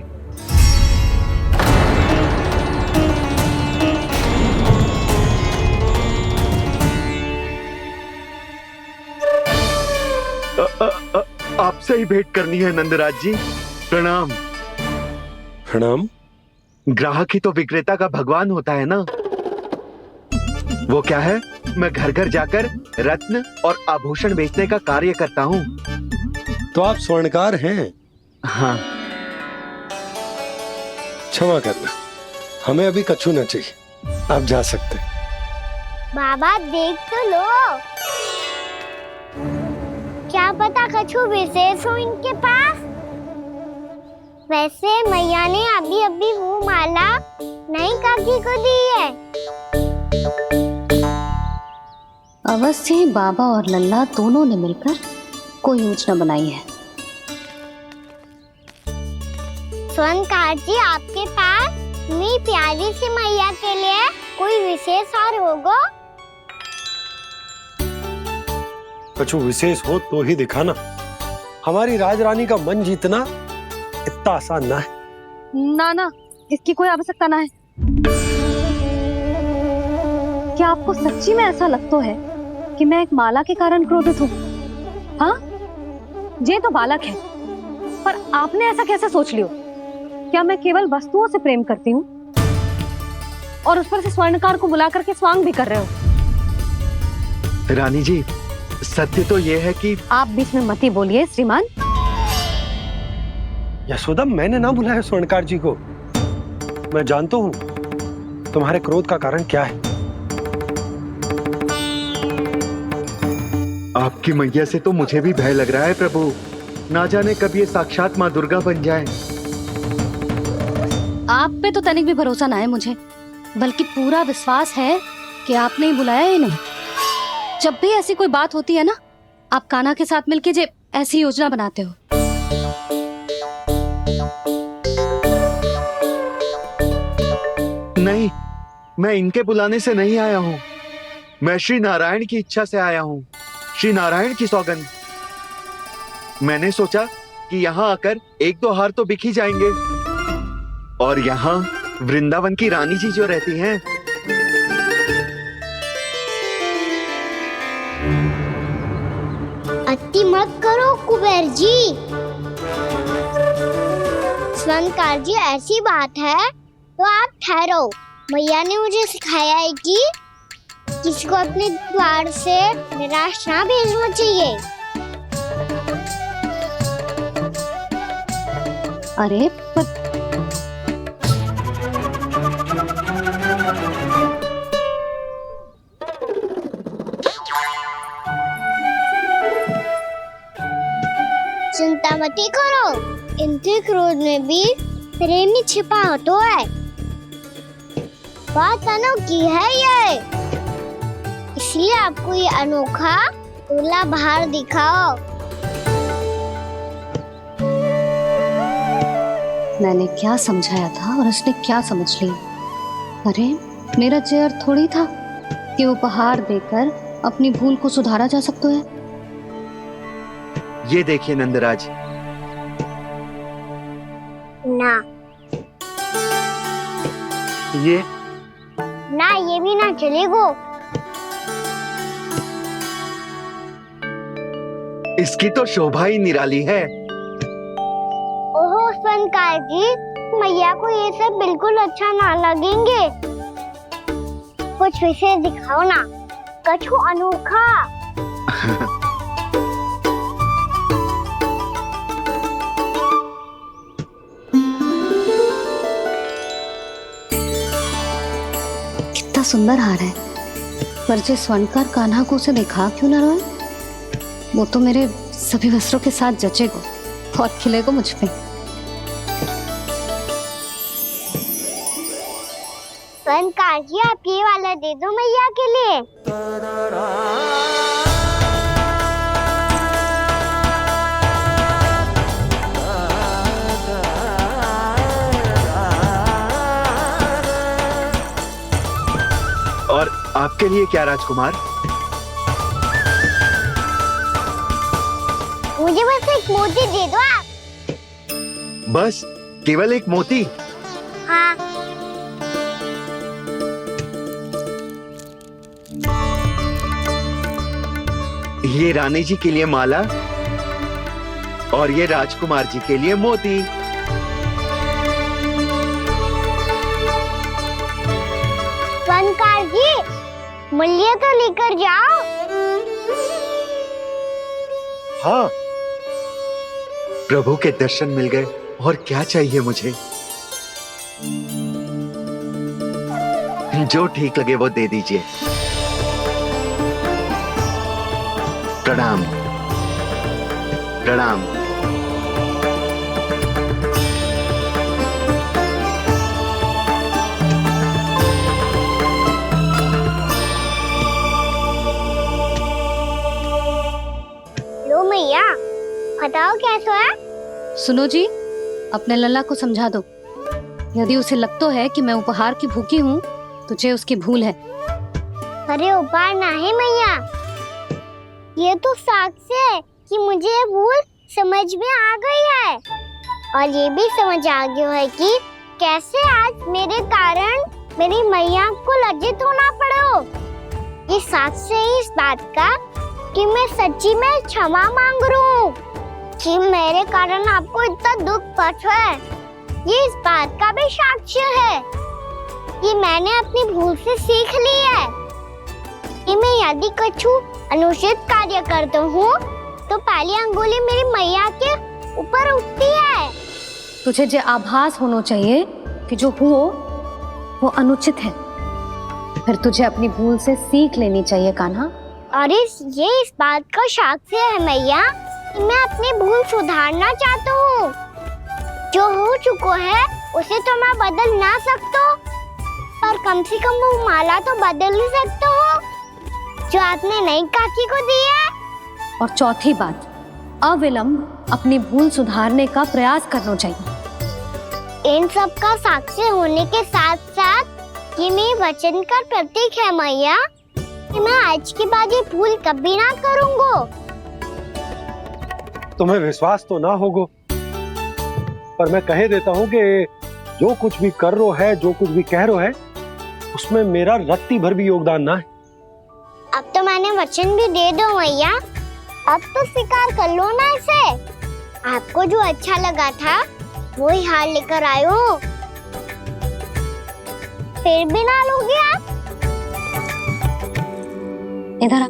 आपसे ही भेंट करनी है नंदराज जी। प्रणाम। प्रणाम। ग्राहक ही तो विक्रेता का भगवान होता है ना। वो क्या है, मैं घर घर जाकर रत्न और आभूषण बेचने का कार्य करता हूँ। तो आप स्वर्णकार हैं? हाँ। क्षमा करना, हमें अभी कछु न चाहिए, आप जा सकते हैं। बाबा देख तो लो, क्या पता कछु विशेष हो इनके पास। वैसे मैया ने अभी अभी वो माला नई काकी को दी है। अवश्य ही बाबा और लल्ला दोनों ने मिलकर कोई योजना बनाई है। स्वर्णकार जी, आपके पास मेरी प्यारी सी मैया के लिए कोई विशेष और होगा? कछु विशेष हो तो ही दिखाना। हमारी राजरानी का मन जीतना इतना आसान ना है। ना, इसकी कोई आवश्यकता ना है। क्या आपको सच्ची में ऐसा लगता है कि मैं एक माला के कारण क्रोधित हूँ? हाँ, ये तो बालक है, पर आपने ऐसा कैसे सोच लियो? क्या मैं केवल वस्तुओं से प्रेम करती हूँ और उस पर से स्वर्णकार को बुला करके स्वांग भी कर रहे हो? रानी जी, सत्य तो ये है कि आप बीच में मत ही बोलिए श्रीमान। यशोदा, मैंने ना बुलाया स्वर्णकार जी को। मैं जानता हूँ तुम्हारे क्रोध का कारण क्या है। आपकी मैया से तो मुझे भी भय लग रहा है प्रभु। ना जाने कब ये साक्षात माँ दुर्गा बन जाए। आप पे तो तनिक भी भरोसा ना है मुझे, बल्कि पूरा विश्वास है कि आपने ही बुलाया है इन्हें। जब भी ऐसी कोई बात होती है ना, आप कान्हा के साथ मिलके जे ऐसी योजना बनाते हो। नहीं, मैं इनके बुलाने से नहीं आया हूँ। मैं श्री नारायण की इच्छा से आया हूँ। श्री नारायण की सौगंध। मैंने सोचा कि यहाँ आकर एक दो हार तो बिक ही जाएंगे। और यहाँ वृंदावन की रानी जी जो रहती हैं, अति मत करो कुबेर जी। स्वर्णकार जी, ऐसी बात है तो आप ठहरो। मैया ने मुझे सिखाया है कि किसी को अपने द्वार से निराश ना भेजना चाहिए। अरे पर चिंता मत करो, इनके क्रोध में भी प्रेम ही छिपा तो है। बात अनोखी है ये, इसलिए आपको ये अनोखा दूल्हा बाहर दिखाओ। मैंने क्या समझाया था और उसने क्या समझ लिया? अरे मेरा चेयर थोड़ी था कि उपहार देकर अपनी भूल को सुधारा जा सकता है। ये देखिए नंदराज। ना, ये भी ना चलेगो। इसकी तो शोभा ही निराली है। ओहो स्वर्णकार जी, मैया को ये सब बिल्कुल अच्छा ना लगेंगे। कुछ विशेष दिखाओ ना, कछु अनोखा। कितना सुंदर हार है, पर जो स्वर्णकार कान्हा को उसे दिखा क्यों ना रोए? वो तो मेरे सभी वस्त्रों के साथ जचेगा और खिलेगा मुझ पे। स्वर्णकार जी, आप ये वाला दे दो मैया के लिए। और आपके लिए क्या राजकुमार? मुझे बस एक मोती दे दो आप। बस केवल एक मोती? हाँ। ये रानी जी के लिए माला और ये राजकुमार जी के लिए मोती। स्वर्णकार जी, मूल्य तो लेकर जाओ। हाँ, प्रभु के दर्शन मिल गए, और क्या चाहिए मुझे? जो ठीक लगे वो दे दीजिए। प्रणाम प्रणाम। लो मैया, बताओ कैसा है? सुनो जी, अपने लल्ला को समझा दो। यदि उसे लगता है कि मैं उपहार की भूखी हूँ, तुझे उसकी भूल है। अरे उपहार ना है मैया, ये तो साक्ष्य है कि मुझे ये भूल समझ में आ गई है, और ये भी समझ आ गया है कि कैसे आज मेरे कारण मेरी मैया को लज्जित होना पड़ो। ये साक्ष्य है इस बात का कि मैं सच्ची में क्षमा मांग रहा हूँ कि मेरे कारण आपको इतना दुख पहुंचा है। ये इस बात का भी साक्ष्य है कि मैंने अपनी भूल से सीख ली है कि मैं यदि कुछ अनुचित कार्य करता हूँ तो पहली अंगुली मेरी मैया के ऊपर उठती है। तुझे जो आभास होना चाहिए कि जो हुआ वो अनुचित है, फिर तुझे अपनी भूल से सीख लेनी चाहिए कान्हा। और ये इस बात का साक्ष्य है मैया कि मैं अपनी भूल सुधारना चाहता हूँ। जो हो चुका है उसे तो मैं बदल ना सकता, पर कम से कम वो माला तो बदल ही सकता हूँ जो आपने नई काकी को दी है। और चौथी बात, अविलंब अपनी भूल सुधारने का प्रयास करना चाहिए। इन सब का साक्षी होने के साथ साथ ये मेरे वचन का प्रतीक है मैया कि मैं आज के बाद ये भूल कभी ना करूँगा। तुम्हें विश्वास तो ना होगा, पर मैं कह देता हूँ कि जो कुछ भी कर रो है, जो कुछ भी कह रो है, उसमें मेरा रत्ती भर भी योगदान ना है। अब तो मैंने वचन भी दे दो मैया, अब तो स्वीकार कर लो ना इसे। आपको जो अच्छा लगा था वही हार लेकर आयो, फिर भी ना लोगे आप? इधर आ।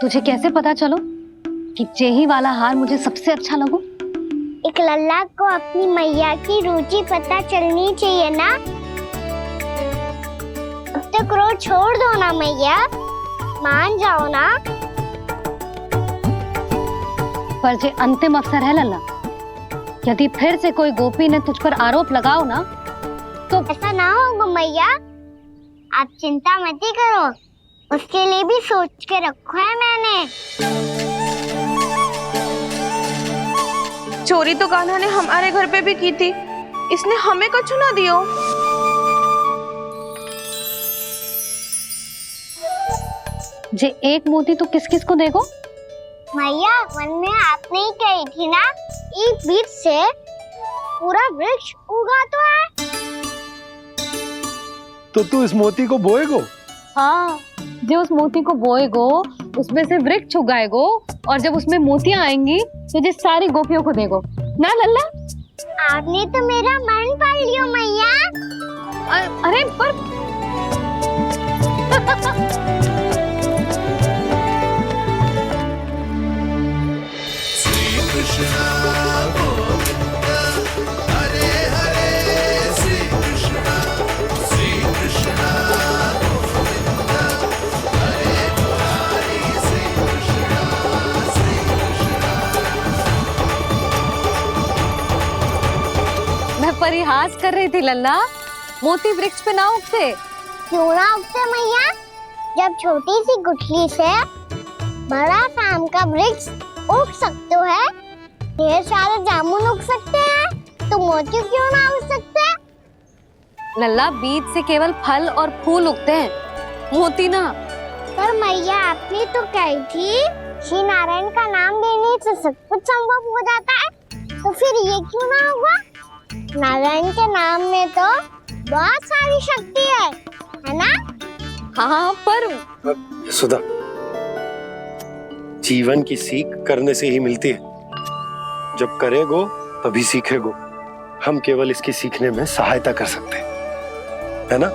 तुझे कैसे पता चलो कि जेही वाला हार मुझे सबसे अच्छा लगो? एक लल्ला को अपनी मैया की रुचि पता चलनी चाहिए ना। अब तो क्रोध छोड़ दो ना मैया, मान जाओ ना। पर जे अंतिम अवसर है लल्ला, यदि फिर से कोई गोपी ने तुझ पर आरोप लगाओ ना तो ऐसा ना होगा मैया, आप चिंता मत करो, उसके लिए भी सोच के रखो है मैंने। चोरी तो कान्हा ने हमारे घर पे भी की थी, इसने हमें कछु ना दियो। जे एक मोती तो किस किस को देगो? मैया, मन में आपने ही कही थी ना, एक बीज से पूरा वृक्ष उगा तो है। तो तू इस मोती को बोएगो? हाँ, जो उस मोती को बोएगो उसमें से वृक्ष उगाएगो, और जब उसमें मोतियां आएंगी तो जिस सारी गोपियों को देगो ना लल्ला। आपने तो मेरा मन पढ़ लियो मैया। अरे पर श्री कृष्ण गोविंद हरे हरे श्री कृष्ण गोविंद हरे मुरारी श्री कृष्ण मैं परिहास कर रही थी लल्ला, मोती वृक्ष पे ना उगते। क्यों ना उगते मैया? जब छोटी सी गुठली से बड़ा आम का वृक्ष उग सकते है, ढेर सारे जामुन उग सकते हैं, तो मोती क्यों ना उग सकते? लल्ला, बीज से केवल फल और फूल उगते हैं, मोती ना। पर मैया आपने तो कही थी श्री नारायण का नाम लेने से सब कुछ संभव हो जाता है, तो फिर ये क्यों ना होगा? नारायण के नाम में तो बहुत सारी शक्ति है ना? हाँ, पर सुधा, जीवन की सीख करने से ही मिलती है। जब करेगो तभी सीखेगो। हम केवल इसकी सीखने में सहायता कर सकते हैं, है ना?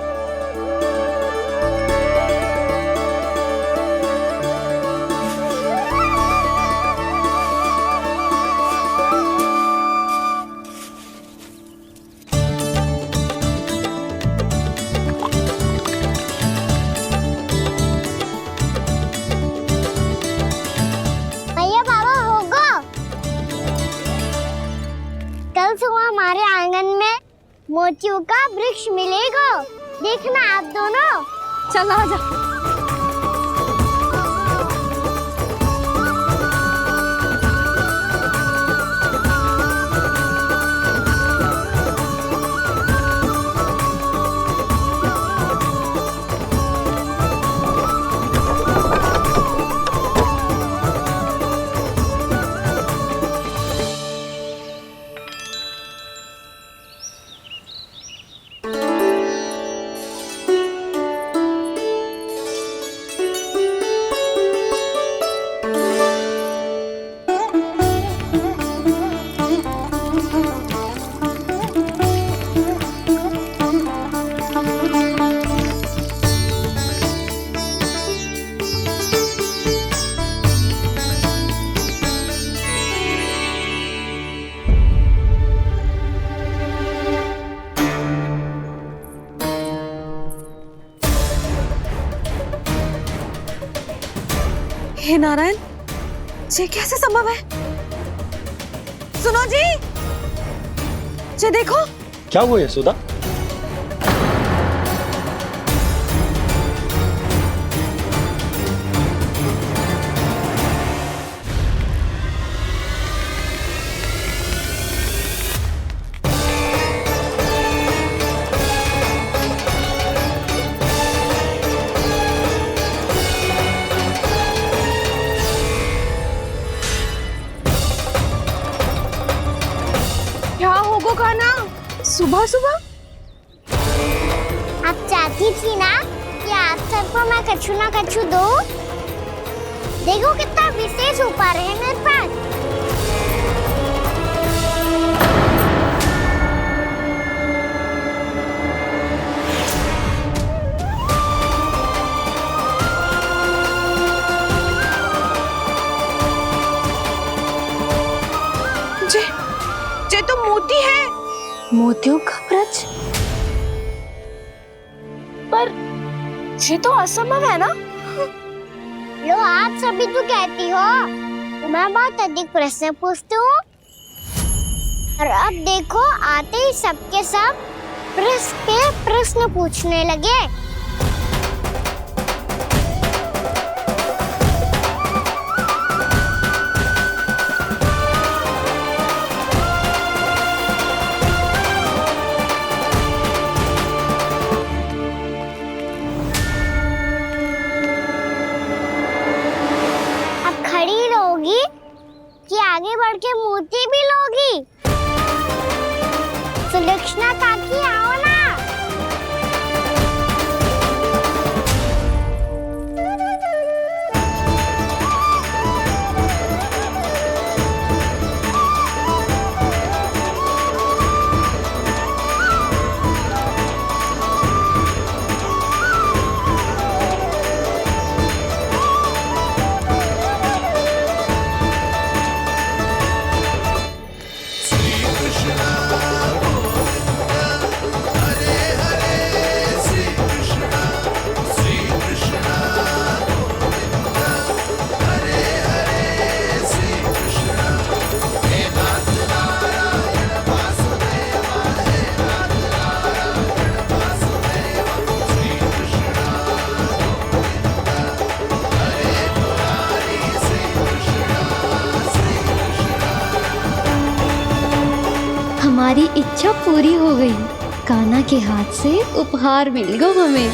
भैया बाबा होगो, कल सुबह हमारे आंगन में मोतियों का वृक्ष मिलेगा। देखना आप दोनों। चल आ जा। हे नारायण, ये कैसे संभव है? सुनो जी, ये देखो। क्या हुआ है सुधा? क्या होगा खाना सुबह सुबह? आप चाहती थी ना कि आप सबको मैं कछु ना कछु दूं? देखो कितना विशेष उपहार है मेरे पास। ये तो मोती है। मोतियों का ब्रज? पर ये तो असंभव है ना? लो, आप सभी तो कहती हो तो मैं बहुत अधिक प्रश्न पूछती हूँ, और अब देखो आते ही सबके सब प्रश्न पे प्रश्न पूछने लगे। कि आगे बढ़ के मोती भी लोगी? सुलक्षणा काकी आओ ना। हमारी इच्छा पूरी हो गई। कान्हा के हाथ से उपहार मिल गया हमें।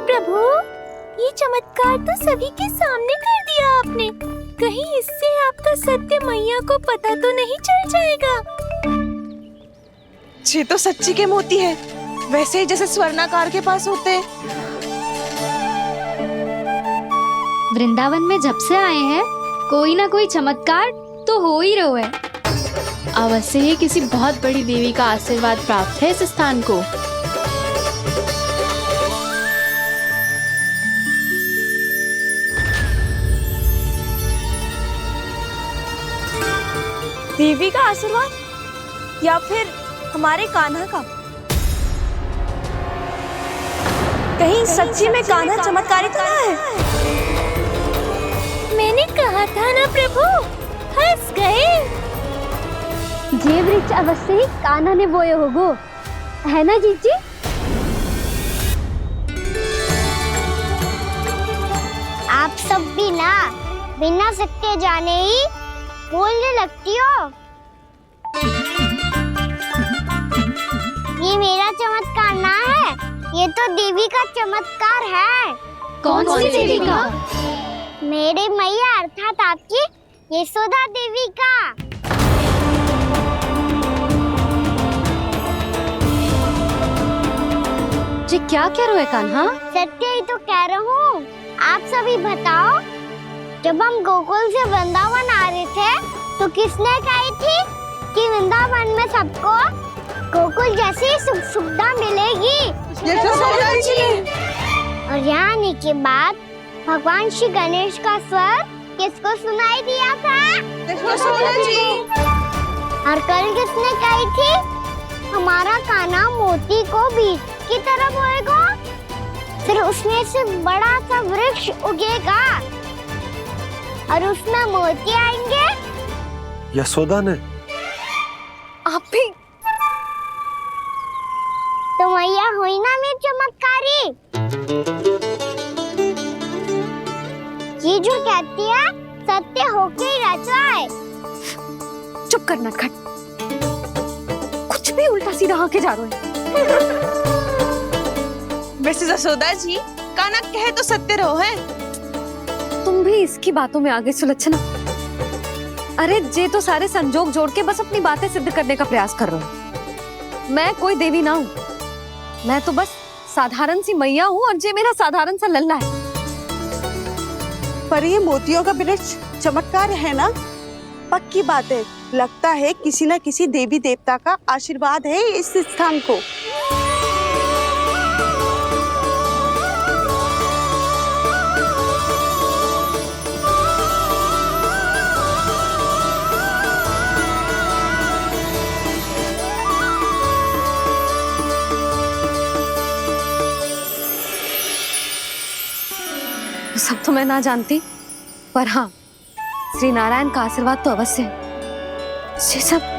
प्रभु, ये चमत्कार तो सभी के सामने कर दिया आपने। कहीं इससे आपका सत्य मैया को पता तो नहीं चल जाएगा? ये तो सच्ची के मोती है, वैसे ही जैसे स्वर्णाकार के पास होते हैं। वृंदावन में जब से आए हैं कोई ना कोई चमत्कार तो हो ही रहा है। अवश्य ही किसी बहुत बड़ी देवी का आशीर्वाद प्राप्त है इस स्थान को। देवी का आशीर्वाद या फिर हमारे कान्हा का? कहीं सच्ची में कान्हा चमत्कारी तो ना है? मैंने कहा था ना प्रभु, हंस गए। ये वृक्ष अवश्य ही कान्हा ने बोए होगो, है ना जीजी? आप सब भी ना बिना सत्य जाने ही बोलने लगती हो। ये मेरा चमत्कार ना है, ये तो देवी का चमत्कार है। कौन सी देवी का? मेरे मैया अर्थात आपकी यशोदा देवी का। जी क्या कह रहे हो कान्हा? सत्य ही तो कह रहा हूँ। आप सभी बताओ, जब हम गोकुल से वृंदावन आ रहे थे तो किसने कही थी कि वृंदावन में सबको गोकुल जैसी सुख सुविधा मिलेगी? यशोदा जी। और यहाँ आने के बाद भगवान श्री गणेश का स्वर किसको सुनाई दिया था? यशोदा जी। और कल किसने कही थी हमारा कान्हा मोती को बीज की तरह बोएगा, फिर उसमें से बड़ा सा वृक्ष उगेगा और उसमें मोती आएंगे? यशोदा ने? आप भी तो मैया हुई ना मेरी चमत्कारी। ये जो कहती है सत्य होके ही रहता है। चुप करना खट, कुछ भी उल्टा सीधा आके जा रहे हैं। वैसे यशोदा जी, कान्हा कहे तो सत्य रहो है। तुम भी इसकी बातों में आगे सुलझना। अरे जे तो सारे संजोग जोड़ के बस अपनी बातें सिद्ध करने का प्रयास कर रहे हो। मैं कोई देवी ना हूँ, मैं तो बस साधारण सी मैया हूँ और जे मेरा साधारण सा लल्ला है। पर ये मोतियों का वृक्ष चमत्कार है ना? पक्की बात है, लगता है किसी न किसी देवी देवता का आशीर्वाद है इस स्थान को। सब तो मैं ना जानती, पर हाँ, श्री नारायण का आशीर्वाद तो अवश्य है। ये सब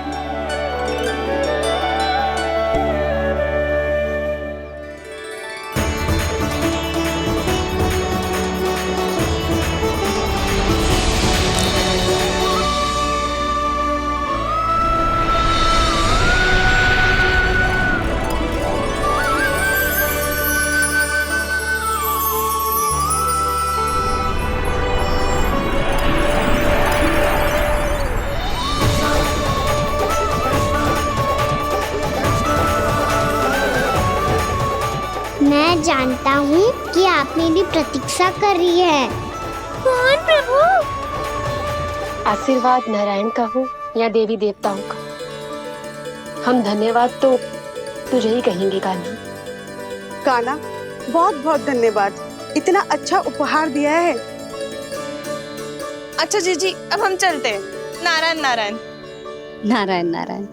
मैं जानता हूँ कि आप मेरी प्रतीक्षा कर रही है। कौन प्रभु? आशीर्वाद नारायण का हो या देवी देवताओं का, हम धन्यवाद तो तुझे ही कहेंगे कान्हा। कान्हा, बहुत बहुत धन्यवाद, इतना अच्छा उपहार दिया है। अच्छा जीजी, अब हम चलते हैं। नारायण नारायण। नारायण नारायण।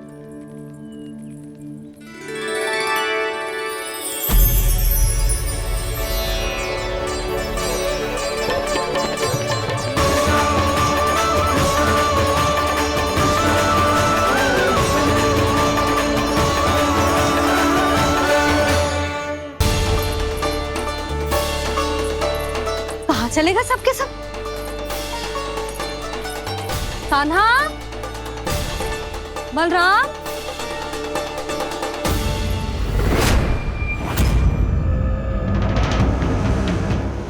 कहाँ चलेगा सबके सब? कान्हा, बलराम,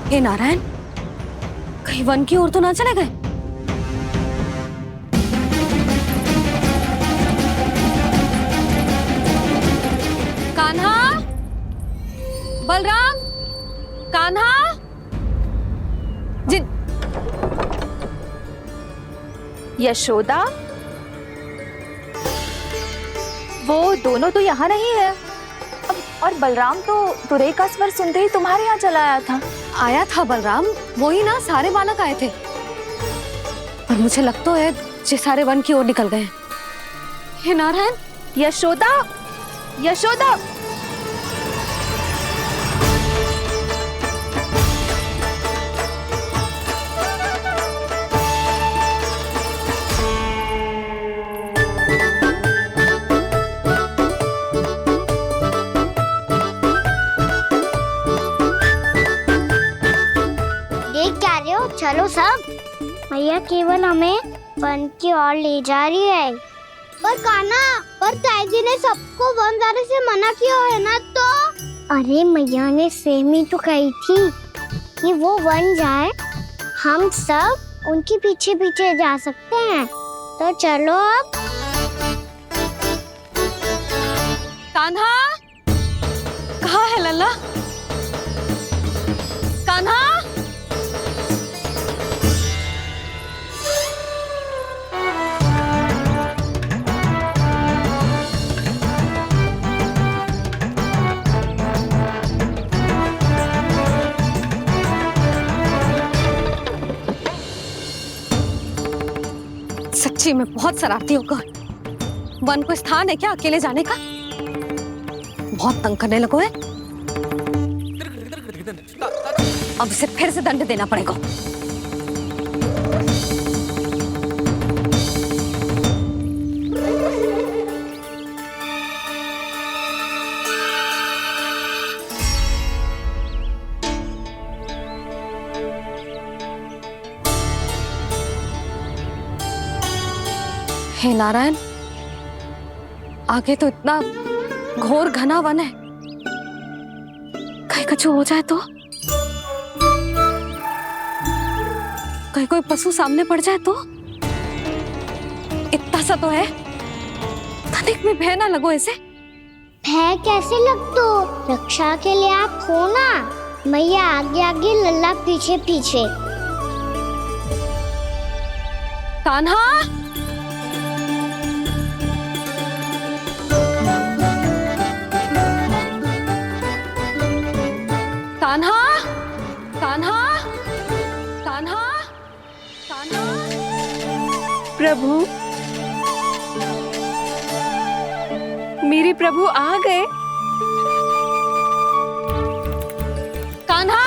हे नारायण, कहीं वन की ओर तो ना चले गए? कान्हा, बलराम, कान्हा, जिन यशोदा, वो दोनों तो यहाँ नहीं है। और बलराम तो तुरई का स्वर सुनते ही तुम्हारे यहाँ चला आया था। आया था बलराम, वही ना, सारे बालक आए थे। पर मुझे लगता है ये सारे वन की ओर निकल गए। हे नारायण, यशोदा, यशोदा, चलो सब, मैया केवल हमें वन की ओर ले जा रही है। पर कान्हा, पर ताईजी ने सबको वन जाने से मना किया है ना। तो अरे मैया ने सेमी तो कही थी कि वो वन जाए, हम सब उनके पीछे पीछे जा सकते हैं। तो चलो अब। कान्हा, कहाँ है लल्ला? कान्हा, सच्ची में बहुत शरारती होगा। वन को स्थान है क्या अकेले जाने का? बहुत तंग करने लगो है। अब इसे फिर से दंड देना पड़ेगा। हे नारायण, आगे तो इतना घोर घना वन है, कहीं कुछ हो जाए तो? कहीं कोई पशु सामने पड़ जाए तो? इतना सा तो है, तनिक में भय ना लगो इसे। भय कैसे लग तो? रक्षा के लिए आप हो ना। मैया आगे आगे, लल्ला पीछे पीछे। कान्हा, कान्हा, कान्हा, कान्हा, कान्हा। प्रभु, मेरे प्रभु आ गए। कान्हा,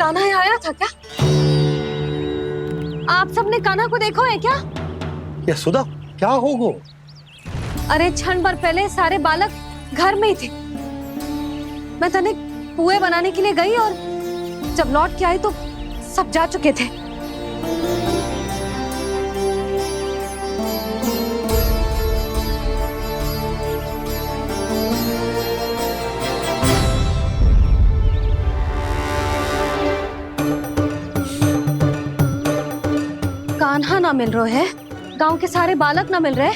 कान्हा यहाँ आया था क्या? आप सबने कान्हा को देखो है क्या? यशोदा, क्या हो गो? अरे क्षण भर पहले सारे बालक घर में ही थे। मैं तनिक पुए बनाने के लिए गई और जब लौट के आई तो सब जा चुके थे। कान्हा ना मिल रहे है, गांव के सारे बालक ना मिल रहे,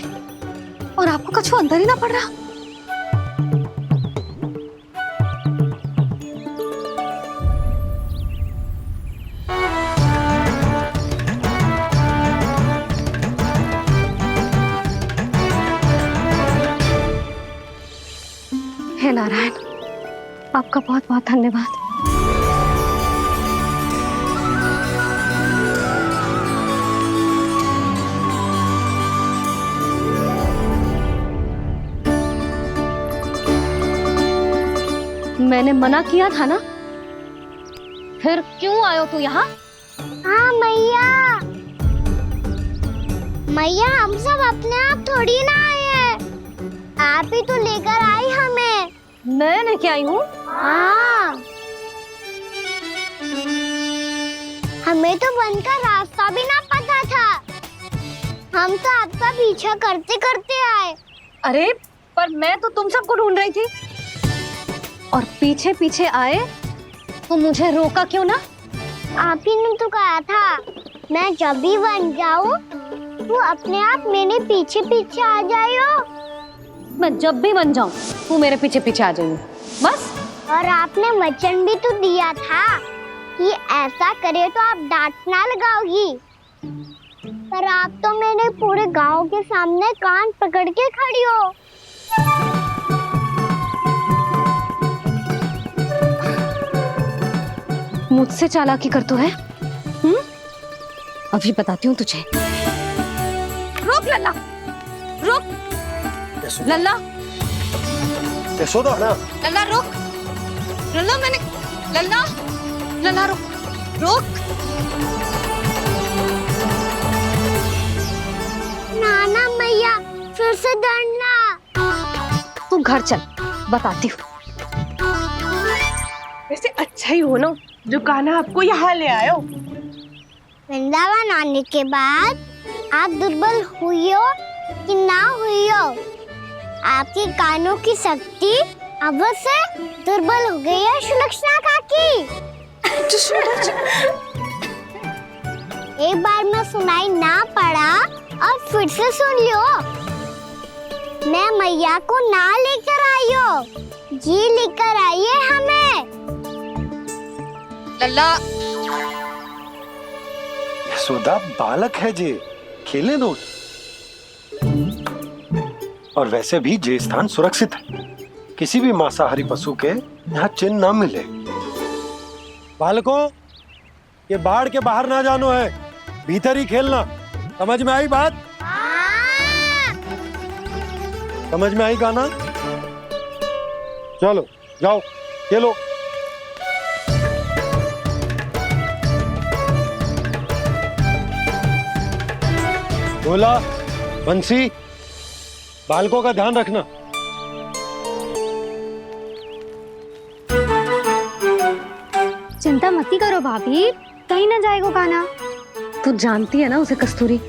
और आपको कुछ अंदर ही ना पड़ रहा। हे नारायण, आपका बहुत बहुत धन्यवाद। मैंने मना किया था ना, फिर क्यों आयो तू यहाँ? हाँ मैया, मैया हम सब अपने आप थोड़ी ना आए हैं, आप ही तो लेकर आई हमें। मैं लेके आई हूँ? हाँ, हमें तो वन का रास्ता भी ना पता था, हम तो आपका पीछा करते करते आए। अरे पर मैं तो तुम सबको ढूंढ रही थी, और पीछे पीछे आए तो मुझे रोका क्यों ना? आप ही ने तो कहा था मैं जब भी बन जाऊं तू अपने आप मेरे पीछे पीछे आ जाइयो। मैं जब भी बन जाऊं तू मेरे पीछे पीछे आ जाइयो, बस। और आपने वचन भी तो दिया था कि ऐसा करे तो आप डांट ना लगाओगी, पर आप तो मेरे पूरे गांव के सामने कान पकड़ के खड़ी हो। मुझसे चालाकी कर तो है? अभी बताती हूँ तुझे। रुक लल्ला, रुक लल्ला, यशोदा ना, लल्ला रुक, लल्ला मैंने, लल्ला, लल्ला रुक, रुक। नाना मैया फिर से डरना। तू घर चल, बताती हूँ। वैसे अच्छा ही हो ना जो कान्हा आपको यहाँ ले आयो। वृंदावन आने के बाद आप दुर्बल हुई हो कि ना हुई हो, आपके कानों की शक्ति अब से दुर्बल हो गई है सुलक्षणा काकी। एक बार में सुनाई ना पड़ा और फिर से सुन लियो। मैं मैया को ना लेकर आई हो, जी लेकर आई है हमें। लल्ला, यशोदा बालक है जे, खेलने दो। और वैसे भी जे स्थान सुरक्षित है, किसी भी मांसाहारी पशु के यहाँ चिन्ह ना मिले। बालकों, ये बाढ़ के बाहर ना जानो है, भीतर ही खेलना। समझ में आई बात? समझ में आई गाना? चलो जाओ खेलो। बोला बंसी, बालकों का ध्यान रखना। चिंता मत करो भाभी, कहीं ना जाएगा कान्हा। तू जानती है ना उसे कस्तूरी,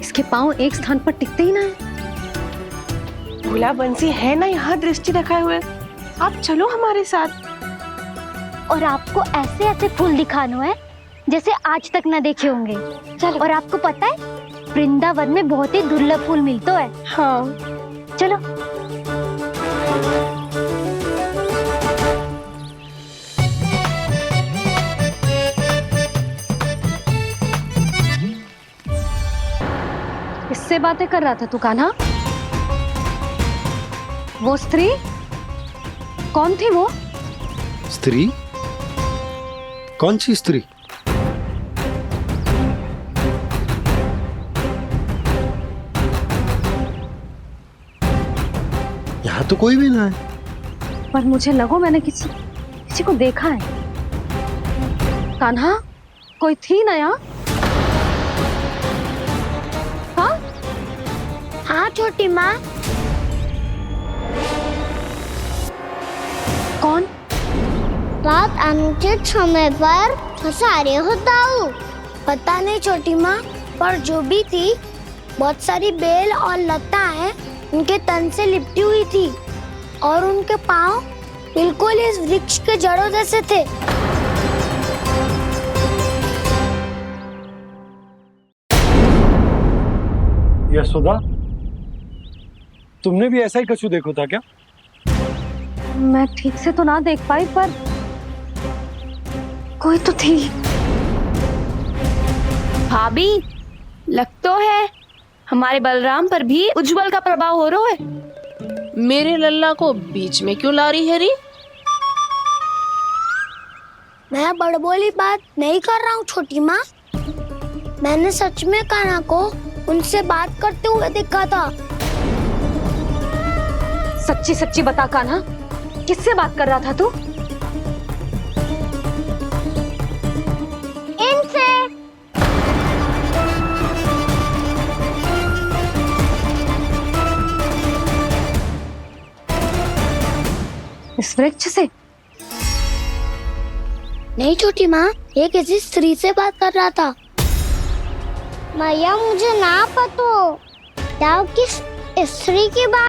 इसके पांव एक स्थान पर टिकते ही ना है। भोला बंसी है ना यहाँ दृष्टि रखाए हुए, आप चलो हमारे साथ। और आपको ऐसे ऐसे फूल दिखाना है जैसे आज तक ना देखे होंगे। चलो। और आपको पता है वृंदावन में बहुत ही दुर्लभ फूल मिलते हैं। हाँ चलो। किससे बातें कर रहा था तू कान्हा? वो स्त्री कौन थी? वो स्त्री? कौन सी स्त्री? यहाँ तो कोई भी ना है। पर मुझे लगो मैंने किसी को देखा है। कान्हा, कोई थी ना यहाँ? हाँ हाँ छोटी माँ। कौन? रात अनुचित समय पर फंसारे होता हूँ। पता नहीं छोटी माँ, पर जो भी थी बहुत सारी बेल और लता है उनके तन से लिपटी हुई थी, और उनके पाँव बिल्कुल इस वृक्ष के जड़ों जैसे थे। यशोदा, तुमने भी ऐसा ही कछु देखो था क्या? मैं ठीक से तो ना देख पाई, पर कोई तो थी। भाभी, लग तो है हमारे बलराम पर भी उज्जवल का प्रभाव हो रहा है। मेरे लल्ला को बीच में क्यों ला रही है री? मैं बड़बोली बात नहीं कर रहा हूँ छोटी माँ। मैंने सच में कान्हा को उनसे बात करते हुए देखा था। सच्ची सच्ची बता कान्हा, किससे बात कर रहा था तू? इनसे। इस वृक्ष से? नहीं छोटी माँ, ये किसी स्त्री से बात कर रहा था। मैया मुझे ना पतो, क्या किस स्त्री की बात